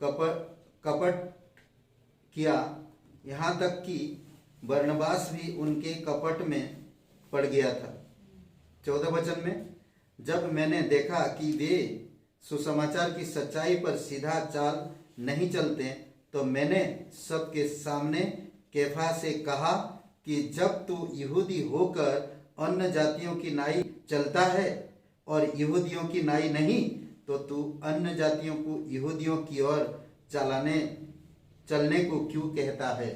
कपट किया, यहाँ तक कि बरनबास भी उनके कपट में पड़ गया था। 14 वचन में, जब मैंने देखा कि वे सुसमाचार की सच्चाई पर सीधा चाल नहीं चलते, तो मैंने सबके सामने कैफा से कहा कि जब तू यहूदी होकर अन्य जातियों की नाई चलता है और यहूदियों की नाई नहीं, तो तू अन्य जातियों को यहूदियों की ओर चलने को क्यों कहता है।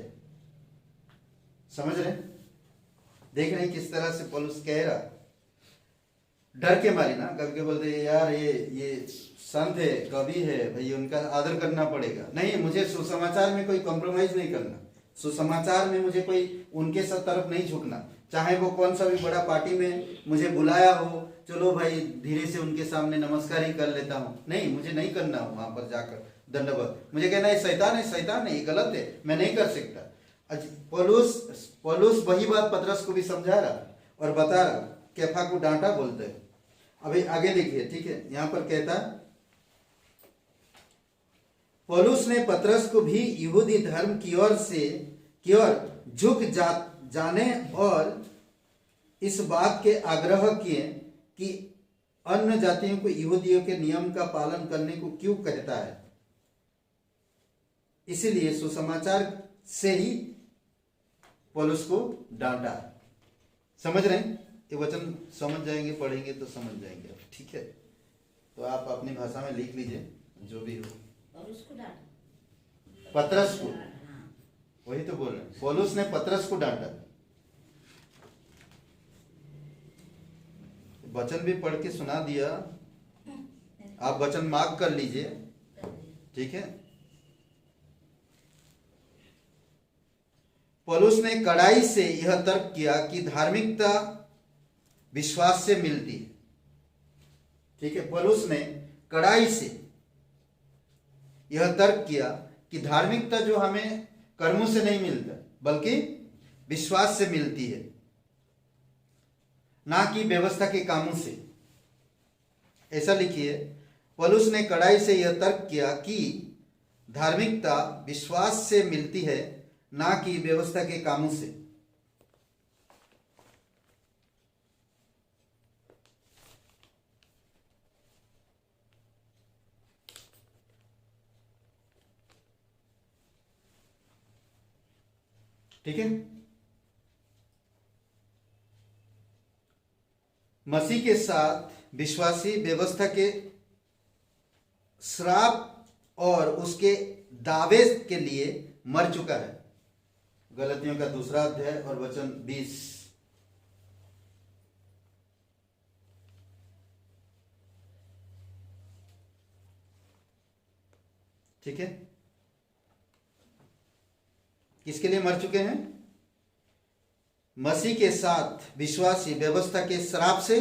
समझ रहे, देख रहे किस तरह से पौलुस कह रहा, डर के मारे ना। कभी कभी बोलते यार ये संत है, कवि है, भाई उनका आदर करना पड़ेगा। नहीं, मुझे सुसमाचार में कोई कॉम्प्रोमाइज नहीं करना, सुसमाचार में मुझे कोई उनके सब तरफ नहीं झुकना। चाहे वो कौन सा भी बड़ा पार्टी में मुझे बुलाया हो, चलो भाई धीरे से उनके सामने नमस्कार ही कर लेता हूँ, नहीं, मुझे नहीं करना हो वहां पर जाकर दंडवत। मुझे कहना है शैतान है, शैतान है, ये गलत है, मैं नहीं कर सकता। पौलुस वही बात पतरस को भी समझा रहा और बता रहा, कैफा को डांटा बोलते हैं। अभी आगे देखिए, ठीक है, यहां पर कहता पौलुस ने पतरस को भी यहूदी धर्म की ओर झुक जाने और इस बात के आग्रह किए कि अन्य जातियों को यहूदियों के नियम का पालन करने को क्यों कहता है। इसीलिए सुसमाचार से ही पौलुस को डांटा। समझ रहे हैं, ये वचन समझ जाएंगे, पढ़ेंगे तो समझ जाएंगे। ठीक है, तो आप अपनी भाषा में लिख लीजिए जो भी हो। और उसको डांटा, पतरस को, वही तो बोल रहे हैं, पौलुस ने पतरस को डांटा। वचन भी पढ़ के सुना दिया, आप वचन मार्क कर लीजिए, ठीक है। पौलुस ने कड़ाई से यह तर्क किया कि धार्मिकता विश्वास से मिलती है। ठीक है, पौलुस ने कड़ाई से यह तर्क किया कि धार्मिकता जो हमें कर्मों से नहीं मिलता बल्कि विश्वास से मिलती है, ना कि व्यवस्था के कामों से। ऐसा लिखिए, पौलुस ने कड़ाई से यह तर्क किया कि धार्मिकता विश्वास से मिलती है, ना कि व्यवस्था के कामों से। ठीक है, मसीह के साथ विश्वासी व्यवस्था के श्राप और उसके दावे के लिए मर चुका है। गलतियों का 2 अध्याय और वचन 20। ठीक है, किसके लिए मर चुके हैं? मसीह के साथ विश्वासी व्यवस्था के श्राप से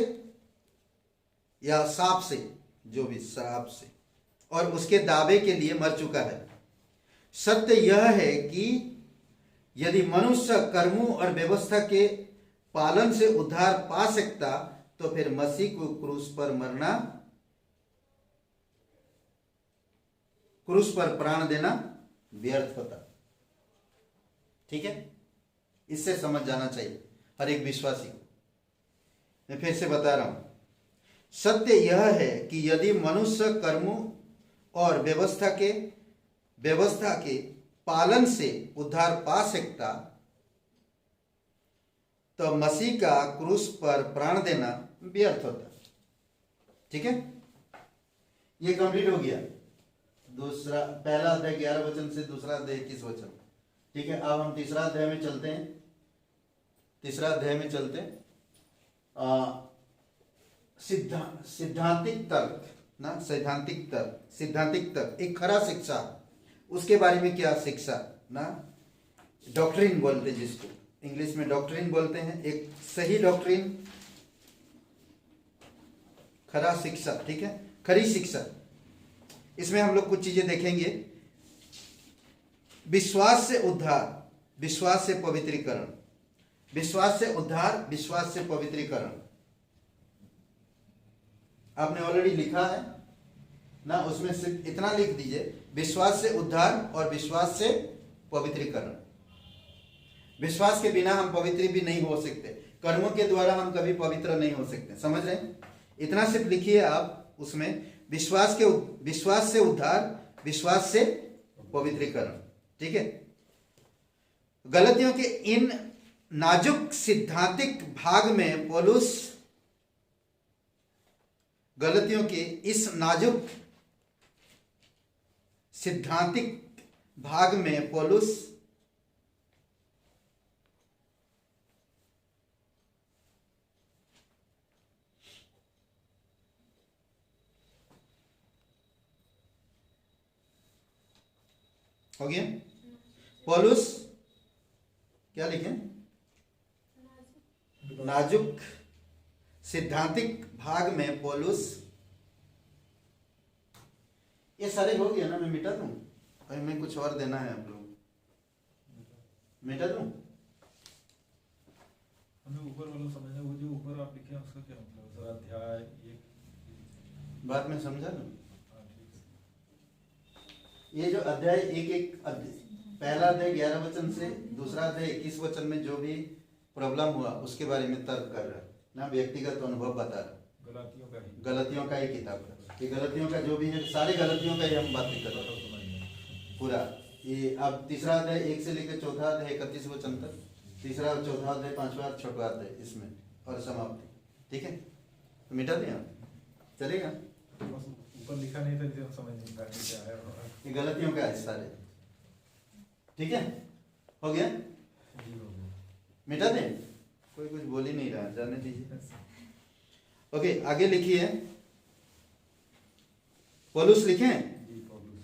या साप से, जो भी श्राप से, और उसके दावे के लिए मर चुका है। सत्य यह है कि यदि मनुष्य कर्मों और व्यवस्था के पालन से उद्धार पा सकता, तो फिर मसीह को क्रूस पर प्राण देना व्यर्थ होता। ठीक है, इससे समझ जाना चाहिए हर एक विश्वासी को। मैं फिर से बता रहा हूं, सत्य यह है कि यदि मनुष्य कर्मों और व्यवस्था के पालन से उद्धार पा सकता, तो मसीह का क्रूस पर प्राण देना व्यर्थ होता। ठीक है, ये कंप्लीट हो गया। पहला अध्याय 11 वचन से दूसरा अध्याय 21 वचन। ठीक है, अब हम तीसरा अध्याय में चलते हैं। तीसरा अध्याय में चलते हैं, सिद्धांतिक तर्क ना, सिद्धांतिक तर्क, एक खरा शिक्षा, उसके बारे में क्या शिक्षा ना, डॉक्ट्रिन बोलते जिसको, इंग्लिश में डॉक्ट्रिन बोलते हैं, एक सही डॉक्ट्रिन, खरा शिक्षा, ठीक है, खरी शिक्षा। इसमें हम लोग कुछ चीजें देखेंगे। विश्वास से उद्धार, विश्वास से पवित्रीकरण, विश्वास से उद्धार, विश्वास से पवित्रीकरण। आपने ऑलरेडी लिखा है ना, उसमें सिर्फ इतना लिख दीजिए, विश्वास से उद्धार और विश्वास से पवित्रीकरण। विश्वास के बिना हम पवित्र भी नहीं हो सकते, कर्मों के द्वारा हम कभी पवित्र नहीं हो सकते, समझ रहे हैं? इतना सिर्फ लिखिए आप उसमें, विश्वास से उद्धार, विश्वास से पवित्रीकरण, ठीक है। गलतियों के इन नाजुक सिद्धांतिक भाग में पौलुस, गलतियों के इस नाजुक सिद्धांतिक भाग में पौलुस हो गया। पौलुस क्या लिखे? नाजुक सिद्धांतिक भाग में पौलुस, ये सारे हो गया ना, मैं मिटा दूं? अभी मैं कुछ और देना है आप लोग, मिटा दूं? हमें ऊपर वाला समझना, वो जो ऊपर आप लिखे हैं उसका क्या मतलब है? अध्याय एक बात में समझा दूं? हाँ, ठीक है। ये जो अध्याय एक पहला अध्याय 11 वचन से दूसरा अध्याय 21 वचन में जो भी प्रॉब्लम हुआ उसके बारे में तर्क कर रहा है ना, व्यक्तिगत अनुभव बता रहा है, गलतियों का ही किताब है ये, गलतियों का जो भी है सारी गलतियों का ही हम बातें कर रहे हैं पूरा। ये अब तीसरा अध्याय 1 से लेकर चौथा अध्याय 31 वचन तक, तीसरा चौथा अध्याय 5वां 6वां अध्याय इसमें, और समाप्ति, ठीक है। तो मिटा दें आप, चलेगा? बस ऊपर लिखा नहीं था इसलिए हम समझ नहीं पाए क्या है। ये गलतियों का है सारे, ठीक है। हो गया? मिटा दें? कोई कुछ बोल ही नहीं रहा, जाने दीजिए। ओके, आगे लिखिए। पौलुस लिखें,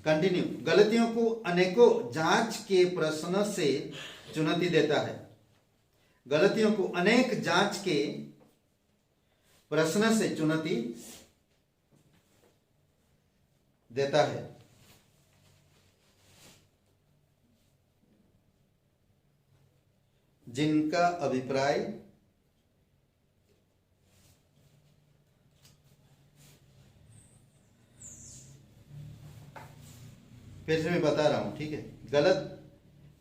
कंटिन्यू। गलतियों को अनेकों जांच के प्रश्न से चुनौती देता है, गलतियों को अनेक जांच के प्रश्न से चुनौती देता है। जिनका अभिप्राय फिर से मैं बता रहा हूं, ठीक है।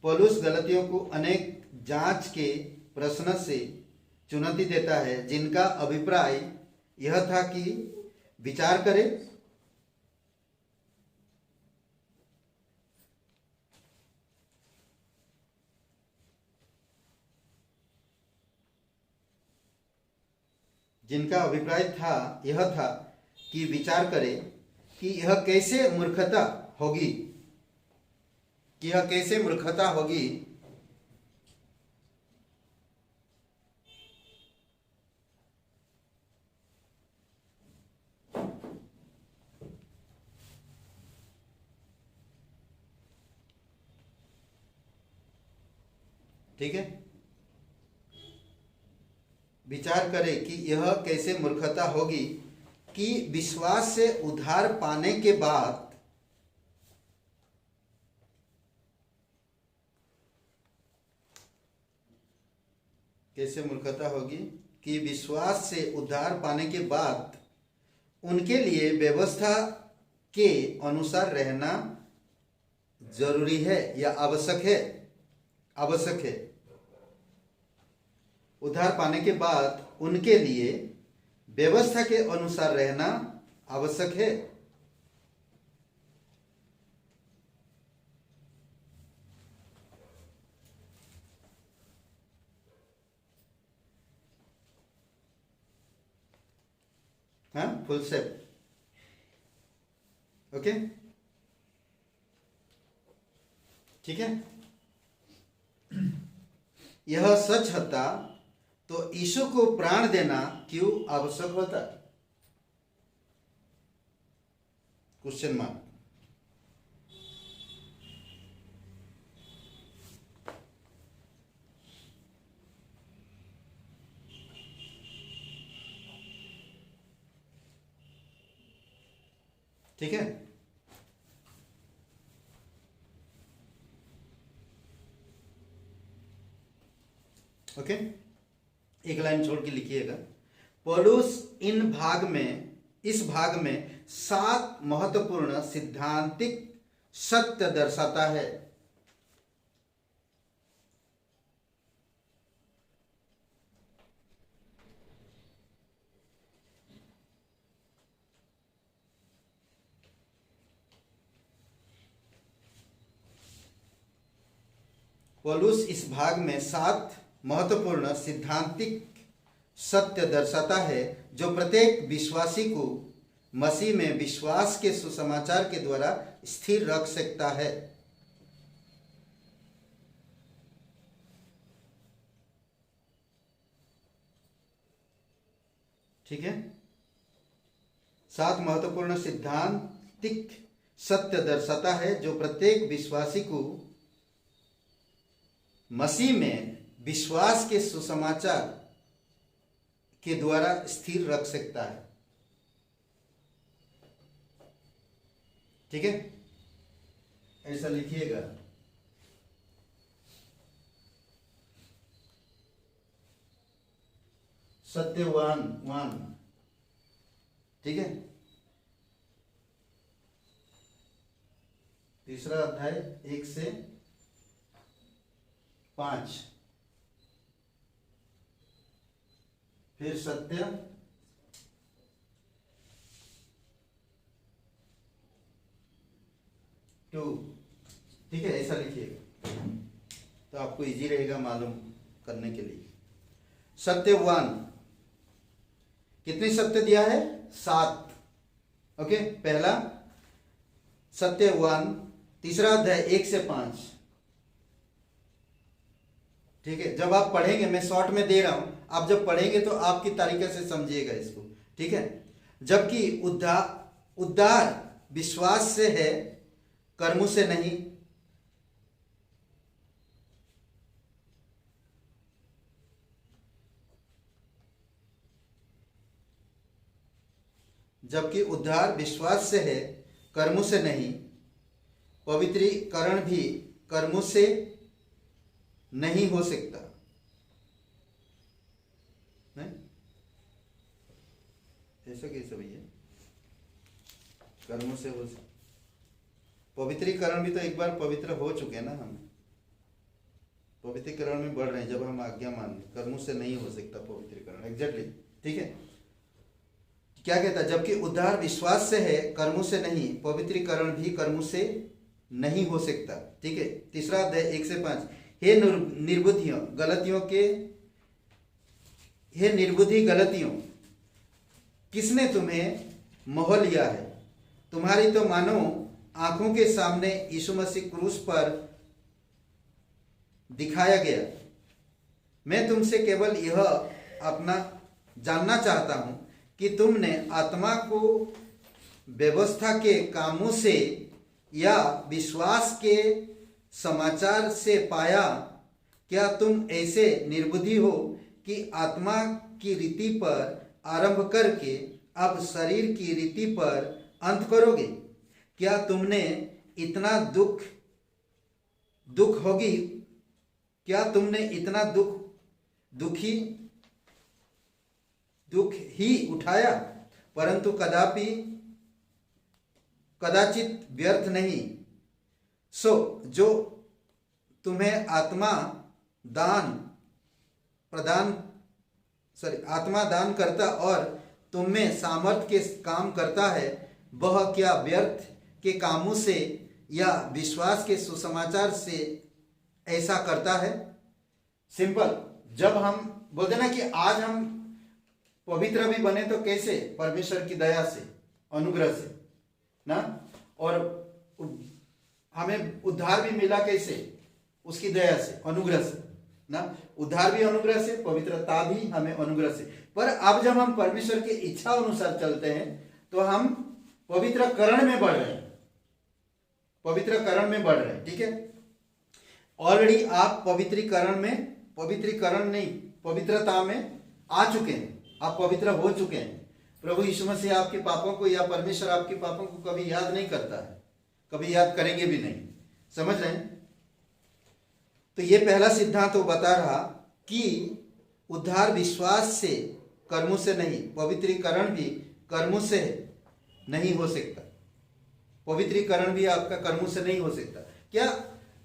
पौलुस गलतियों को अनेक जांच के प्रश्न से चुनौती देता है, जिनका अभिप्राय यह था कि विचार करे, जिनका अभिप्राय था यह था कि विचार करे कि यह कैसे मूर्खता होगी, कि यह कैसे मूर्खता होगी ठीक है। विचार करे कि यह कैसे मूर्खता होगी कि विश्वास से उद्धार पाने के बाद कैसे मूर्खता होगी कि विश्वास से उद्धार पाने के बाद उनके लिए व्यवस्था के अनुसार रहना जरूरी है या आवश्यक है, आवश्यक है। उद्धार पाने के बाद उनके लिए व्यवस्था के अनुसार रहना आवश्यक है। हाँ, फुल स्टेप, ओके, ठीक है। यह सच होता तो यीशु को प्राण देना क्यों आवश्यक होता? Question mark. ठीक है। ओके, एक लाइन छोड़ के लिखिएगा। पॉलुस इस भाग में 7 महत्वपूर्ण सिद्धांतिक सत्य दर्शाता है। पॉलुस इस भाग में 7 महत्वपूर्ण सिद्धांतिक सत्य दर्शाता है जो प्रत्येक विश्वासी को मसीह में विश्वास के सुसमाचार के द्वारा स्थिर रख सकता है। ठीक है, 7 महत्वपूर्ण सिद्धांतिक सत्य दर्शाता है जो प्रत्येक विश्वासी को मसीह में विश्वास के सुसमाचार के द्वारा स्थिर रख सकता है। ठीक है, ऐसा लिखिएगा। सत्यवान, ठीक है, 3 अध्याय 1 से 5। फिर सत्य, टू। ठीक है, ऐसा लिखिएगा तो आपको इजी रहेगा मालूम करने के लिए। सत्यवान, कितने सत्य दिया है? 7। ओके, पहला सत्यवान, 3 अध्याय 1 से 5। ठीक है, जब आप पढ़ेंगे, मैं शॉर्ट में दे रहा हूं, आप जब पढ़ेंगे तो आपकी तरीके से समझिएगा इसको। ठीक है, जबकि उद्धार विश्वास से है, कर्मों से नहीं। जबकि उद्धार विश्वास से है, कर्मों से नहीं। पवित्रीकरण भी कर्मों से नहीं हो सकता। नहीं, ऐसा कैसे भैया? कर्मों से हो सकता। पवित्रीकरण भी तो एक बार पवित्र हो चुके हैं ना हम। पवित्रीकरण में बढ़ रहे हैं जब हम आज्ञा मान लें। कर्मों से नहीं हो सकता पवित्रीकरण, एग्जैक्टली। ठीक है, क्या कहता है? जबकि उद्धार विश्वास से है, कर्मों से नहीं। पवित्रीकरण भी कर्मों से नहीं हो सकता। ठीक है, 3 अध्याय 1 से 5। हे निर्बुद्धि गलतियों, किसने तुम्हें मोह लिया है? तुम्हारी तो मानो आंखों के सामने यीशु मसीह क्रूस पर दिखाया गया। मैं तुमसे केवल यह अपना जानना चाहता हूं कि तुमने आत्मा को व्यवस्था के कामों से या विश्वास के समाचार से पाया। क्या तुम ऐसे निर्बुद्धि हो कि आत्मा की रीति पर आरंभ करके अब शरीर की रीति पर अंत करोगे? क्या तुमने इतना दुख होगी? क्या तुमने इतना दुख ही उठाया, परंतु कदाचित व्यर्थ नहीं। सो जो तुम्हें आत्मा दान करता और तुम में सामर्थ के काम करता है, वह क्या व्यर्थ के कामों से या विश्वास के सुसमाचार से ऐसा करता है? सिंपल। जब हम बोलते ना कि आज हम पवित्र भी बने तो कैसे? परमेश्वर की दया से, अनुग्रह से ना। और हमें उद्धार भी मिला कैसे? उसकी दया से, अनुग्रह से ना। उद्धार भी अनुग्रह से, पवित्रता भी हमें अनुग्रह से। पर अब जब हम परमेश्वर की इच्छा अनुसार चलते हैं तो हम पवित्रकरण में बढ़ रहे हैं, पवित्रकरण में बढ़ रहे हैं। ठीक है, ऑलरेडी आप पवित्रीकरण नहीं, पवित्रता में आ चुके हैं, आप पवित्र हो चुके हैं। प्रभु यीशु मसीह आपके पापों को या परमेश्वर आपके पापों को कभी याद नहीं करता है, कभी याद करेंगे भी नहीं। समझ रहे हैं? तो ये पहला सिद्धांत वो बता रहा कि उद्धार विश्वास से, कर्मों से नहीं। पवित्रीकरण भी कर्मों से नहीं हो सकता। पवित्रीकरण भी आपका कर्मों से नहीं हो सकता। क्या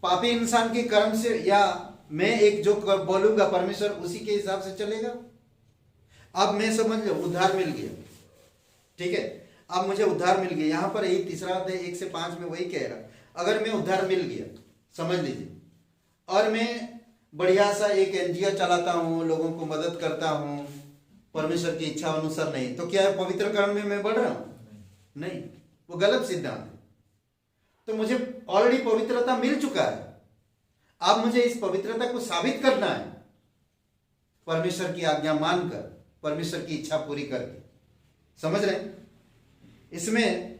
पापी इंसान के कर्म से, या मैं एक जो बोलूंगा परमेश्वर उसी के हिसाब से चलेगा? अब मैं समझ लो उद्धार मिल गया, ठीक है, अब मुझे उद्धार मिल गया। यहां पर यही तीसरा अध्याय 1 से 5 में वही कह रहा। अगर मैं उद्धार मिल गया, समझ लीजिए, और मैं बढ़िया सा एक एनजीओ चलाता हूं, लोगों को मदद करता हूं परमेश्वर की इच्छा अनुसार, नहीं तो क्या पवित्रकरण में मैं बढ़ रहा हूं? नहीं, वो गलत सिद्धांत है। तो मुझे ऑलरेडी पवित्रता मिल चुका है, अब मुझे इस पवित्रता को साबित करना है परमेश्वर की आज्ञा मानकर, परमेश्वर की इच्छा पूरी करके। समझ रहे हैं? इसमें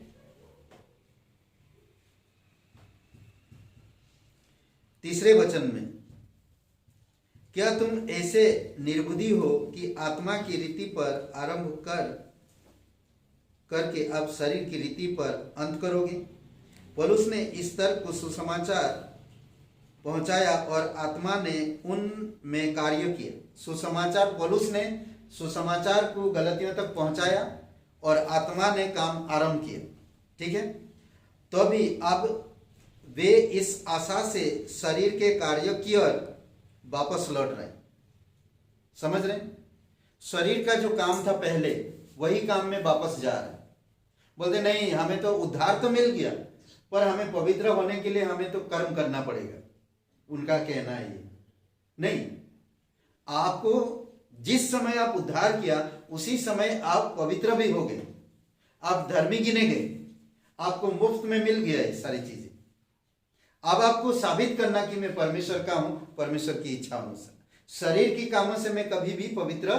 तीसरे वचन में, क्या तुम ऐसे निर्बुद्धि हो कि आत्मा की रीति पर आरंभ करके अब शरीर की रीति पर अंत करोगे? पौलुस ने इस तर्क को सुसमाचार पहुंचाया और आत्मा ने उनमें कार्य किया। सुसमाचार, पौलुस ने सुसमाचार को गलतियों तक पहुंचाया और आत्मा ने काम आरंभ किया, ठीक है। तो अभी अब वे इस आशा से शरीर के कार्य की ओर वापस लौट रहे। समझ रहे? शरीर का जो काम था पहले, वही काम में वापस जा रहे। बोलते नहीं, हमें तो उद्धार तो मिल गया, पर हमें पवित्र होने के लिए हमें तो कर्म करना पड़ेगा। उनका कहना है ये नहीं, आपको जिस समय आप उद्धार किया उसी समय आप पवित्र भी हो गए, आप धर्मी गिने गए, आपको मुफ्त में मिल गया ये सारी चीजें। अब आपको साबित करना कि मैं परमेश्वर का हूं, परमेश्वर की इच्छा अनुसार। शरीर की कामों से मैं कभी भी पवित्र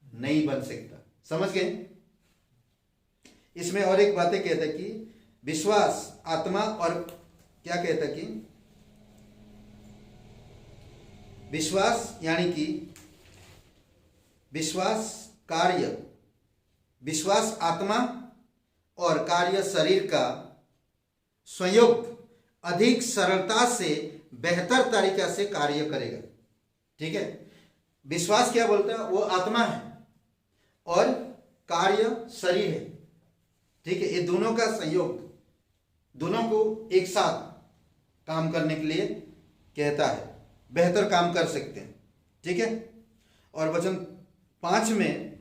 नहीं बन सकता। समझ गए? इसमें और एक बातें कहता है कि विश्वास, आत्मा, और क्या कहता है कि विश्वास यानी कि विश्वास कार्य, विश्वास आत्मा और कार्य शरीर का संयोग अधिक सरलता से बेहतर तरीका से कार्य करेगा, ठीक है। विश्वास क्या बोलता है? वो आत्मा है और कार्य शरीर है, ठीक है। ये दोनों का संयोग, दोनों को एक साथ काम करने के लिए कहता है, बेहतर काम कर सकते हैं, ठीक है। और वचन 5 में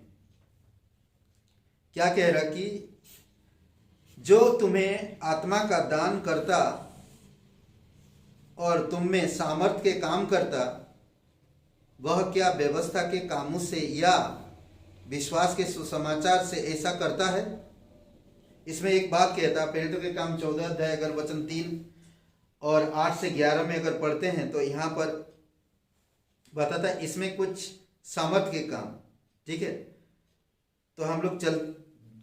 क्या कह रहा कि जो तुम्हें आत्मा का दान करता और तुम में सामर्थ्य के काम करता, वह क्या व्यवस्था के कामों से या विश्वास के सुसमाचार से ऐसा करता है? इसमें एक बात कहता, प्रेरितों के काम 14 अध्याय अगर वचन 3 और 8 से 11 में अगर पढ़ते हैं तो यहां पर बताता है इसमें कुछ सामर्थ्य के काम, ठीक है। तो हम लोग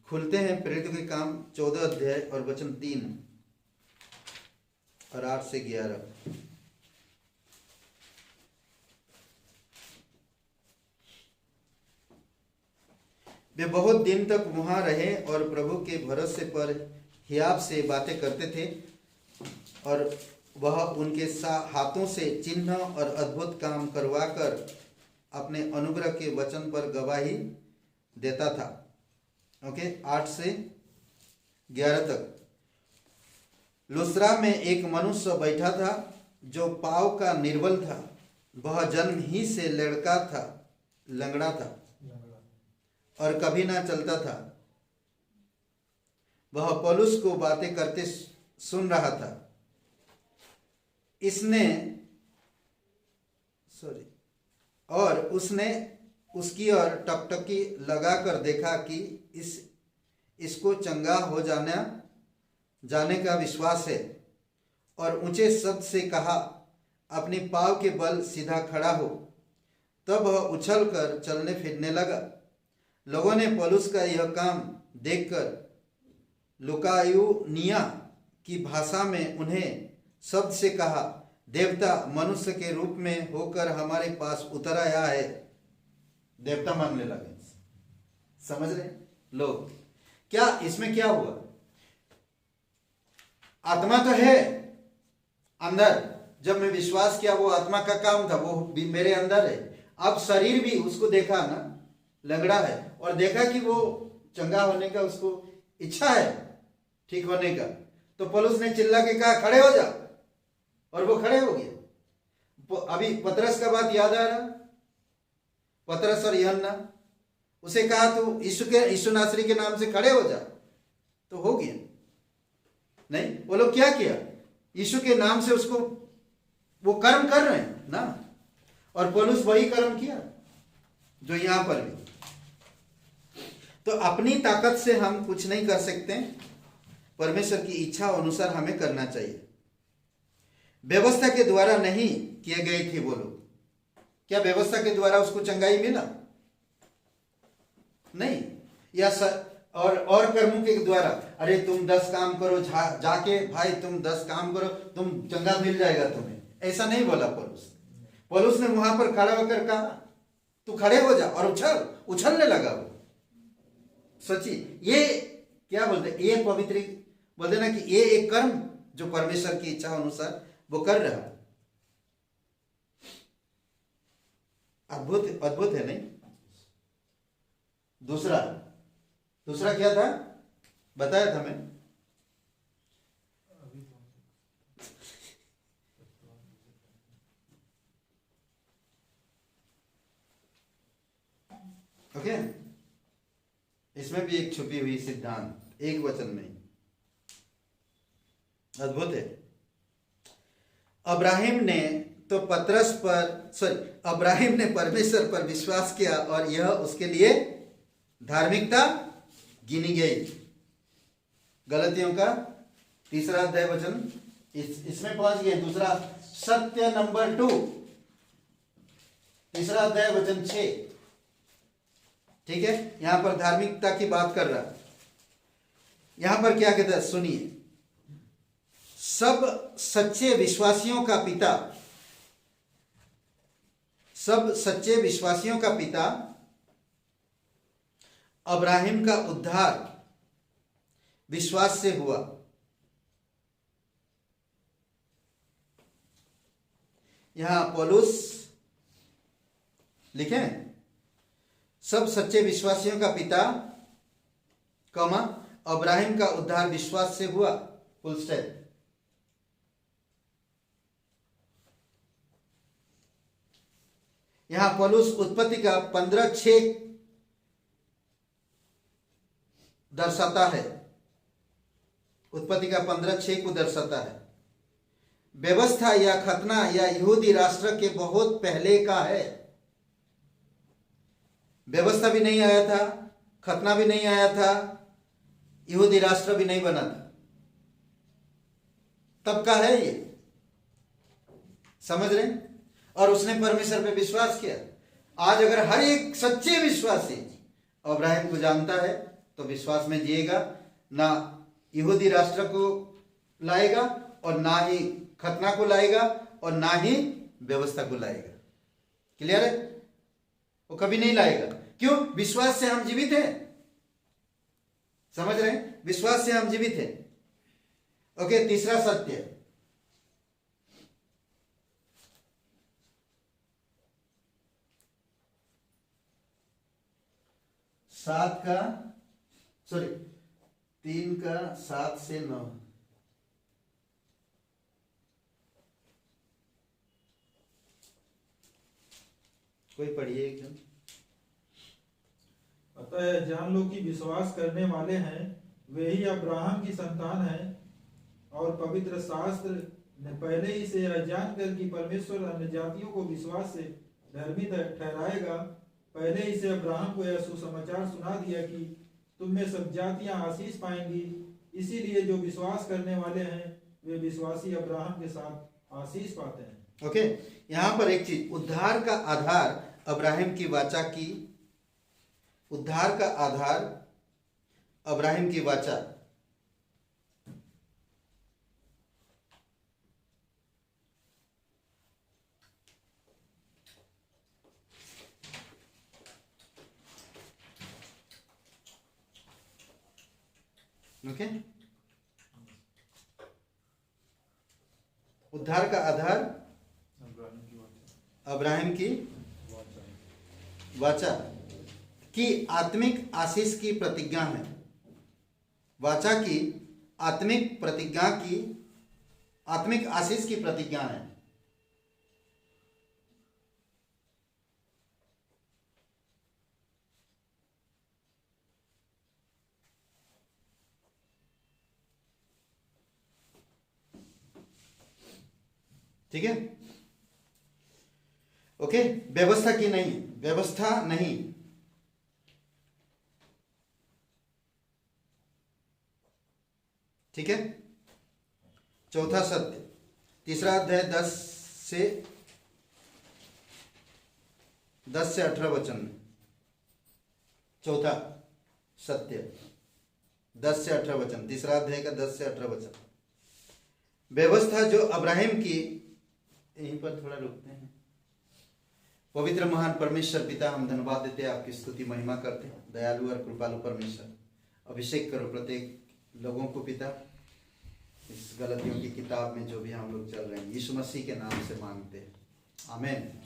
खुलते हैं प्रेरितों के काम 14 अध्याय और वचन 3 और 8 से 11। वे बहुत दिन तक वहां रहे और प्रभु के भरोसे पर हियाव से बातें करते थे, और वह उनके हाथों से चिन्ह और अद्भुत काम करवाकर अपने अनुग्रह के वचन पर गवाही देता था। ओके, 8 से 11 तक। लुस्त्रा में एक मनुष्य बैठा था जो पाँव का निर्बल था, वह जन्म ही से लंगड़ा था और कभी ना चलता था। वह पौलुस को बातें करते सुन रहा था। उसने उसकी ओर टकटकी लगाकर देखा कि इसको चंगा हो जाने का विश्वास है, और ऊंचे शब्द से कहा, अपने पाँव के बल सीधा खड़ा हो। तब वह उछलकर चलने फिरने लगा। लोगों ने पौलुस का यह काम देखकर लुकायुनिया की भाषा में उन्हें शब्द से कहा, देवता मनुष्य के रूप में होकर हमारे पास उतर आया है। देवता मानने लगे। समझ रहे? लोग। क्या इसमें क्या हुआ? आत्मा तो है अंदर, जब मैं विश्वास किया वो आत्मा का काम था, वो भी मेरे अंदर है। अब शरीर भी उसको देखा ना, लंगड़ा है, और देखा कि वो चंगा होने का उसको इच्छा है, ठीक होने का। तो पौलुस ने चिल्ला के कहा खड़े हो जा, और वो खड़े हो गए। अभी पतरस का बात याद आ रहा? पतरस और यूहन्ना, उसे कहा तू यीशु नासरी के नाम से खड़े हो जा, तो हो गया। नहीं, वो लोग क्या किया? यीशु के नाम से उसको वो कर्म कर रहे हैं ना, और पौलुस वही कर्म किया जो यहां पर भी। तो अपनी ताकत से हम कुछ नहीं कर सकते, परमेश्वर की इच्छा अनुसार हमें करना चाहिए। व्यवस्था के द्वारा नहीं किए गए थे वो लोग। क्या व्यवस्था के द्वारा उसको चंगाई मिला? नहीं। या और कर्मों के द्वारा, अरे तुम 10 काम करो, जाके भाई तुम 10 काम करो, तुम चंगा मिल जाएगा तुम्हें, ऐसा नहीं बोला पौलुस। पौलुस ने वहां पर खड़ा होकर कहा तू खड़े हो जा, और उछलने लगा वो। सोची, ये क्या बोलते, ये पवित्र बोलते ना कि ये एक कर्म जो परमेश्वर की इच्छा अनुसार वो कर रहा है। अद्भुत अद्भुत है नहीं? दूसरा क्या था, बताया था मैं? ओके, इसमें भी एक छुपी हुई सिद्धांत, एक वचन में। अद्भुत है। अब्राहिम ने परमेश्वर पर विश्वास किया और यह उसके लिए धार्मिकता गिनी गई। गलतियों का 3 अध्याय वचन, इसमें पहुंच गए। दूसरा सत्य नंबर 2, 3 अध्याय वचन 6। ठीक है, यहां पर धार्मिकता की बात कर रहा। यहां पर क्या कहता है, सुनिए। सब सच्चे विश्वासियों का पिता अब्राहिम का उद्धार विश्वास से हुआ। यहां पौलुस लिखे, सब सच्चे विश्वासियों का पिता अब्राहिम का उद्धार विश्वास से हुआ, फुल स्टॉप। यहां पौलुस उत्पत्ति का 15:6 दर्शाता है। उत्पत्ति का 15:6 को दर्शाता है। व्यवस्था या खतना या यहूदी राष्ट्र के बहुत पहले का है। व्यवस्था भी नहीं आया था, खतना भी नहीं आया था, यहूदी राष्ट्र भी नहीं बना था, तब का है ये, समझ रहे? और उसने परमेश्वर पे विश्वास किया। आज अगर हर एक सच्चे विश्वासी अब्राहिम को जानता है तो विश्वास में जिएगा, ना यहूदी राष्ट्र को लाएगा, और ना ही खतना को लाएगा, और ना ही व्यवस्था को लाएगा। क्लियर है? वो कभी नहीं लाएगा। क्यों? विश्वास से हम जीवित हैं। समझ रहे हैं? विश्वास से हम जीवित हैं। ओके, तीसरा सत्य, तीन का 7 से 9। कोई पढ़िए एकदम। अतः जान लो कि विश्वास करने वाले हैं वे ही अब्राहम की संतान हैं, और पवित्र शास्त्र ने पहले ही से यह जानकर कि परमेश्वर अन्य जातियों को विश्वास से धर्मी ठहराएगा, पहले ही से अब्राहम को यह सुसमाचार सुना दिया कि तुम में सब जातियां आशीष पाएंगी। इसीलिए जो विश्वास करने वाले हैं वे विश्वासी अब्राहम के साथ आशीष पाते हैं। ओके, यहां पर एक चीज, उद्धार का आधार अब्राहम की वाचा की, उद्धार का आधार अब्राहम की वाचा। ओके। उद्धार का आधार अब्राहम की वाचा की आत्मिक आशीष की प्रतिज्ञा है। वाचा की आत्मिक प्रतिज्ञा की आत्मिक आशीष की प्रतिज्ञा है। ठीक है, ओके। व्यवस्था की नहीं, व्यवस्था नहीं। ठीक है। चौथा सत्य, तीसरा अध्याय 10 से 18 वचन में। चौथा सत्य 10 से 18 वचन, तीसरा अध्याय का 10 से 18 वचन। व्यवस्था जो अब्राहम की, यहीं पर थोड़ा रुकते हैं। पवित्र महान परमेश्वर पिता, हम धन्यवाद देते हैं, आपकी स्तुति महिमा करते हैं। दयालु और कृपालु परमेश्वर, अभिषेक करो प्रत्येक लोगों को पिता, इस गलतियों की किताब में जो भी हम लोग चल रहे हैं, यीशु मसीह के नाम से मांगते हैं, आमीन।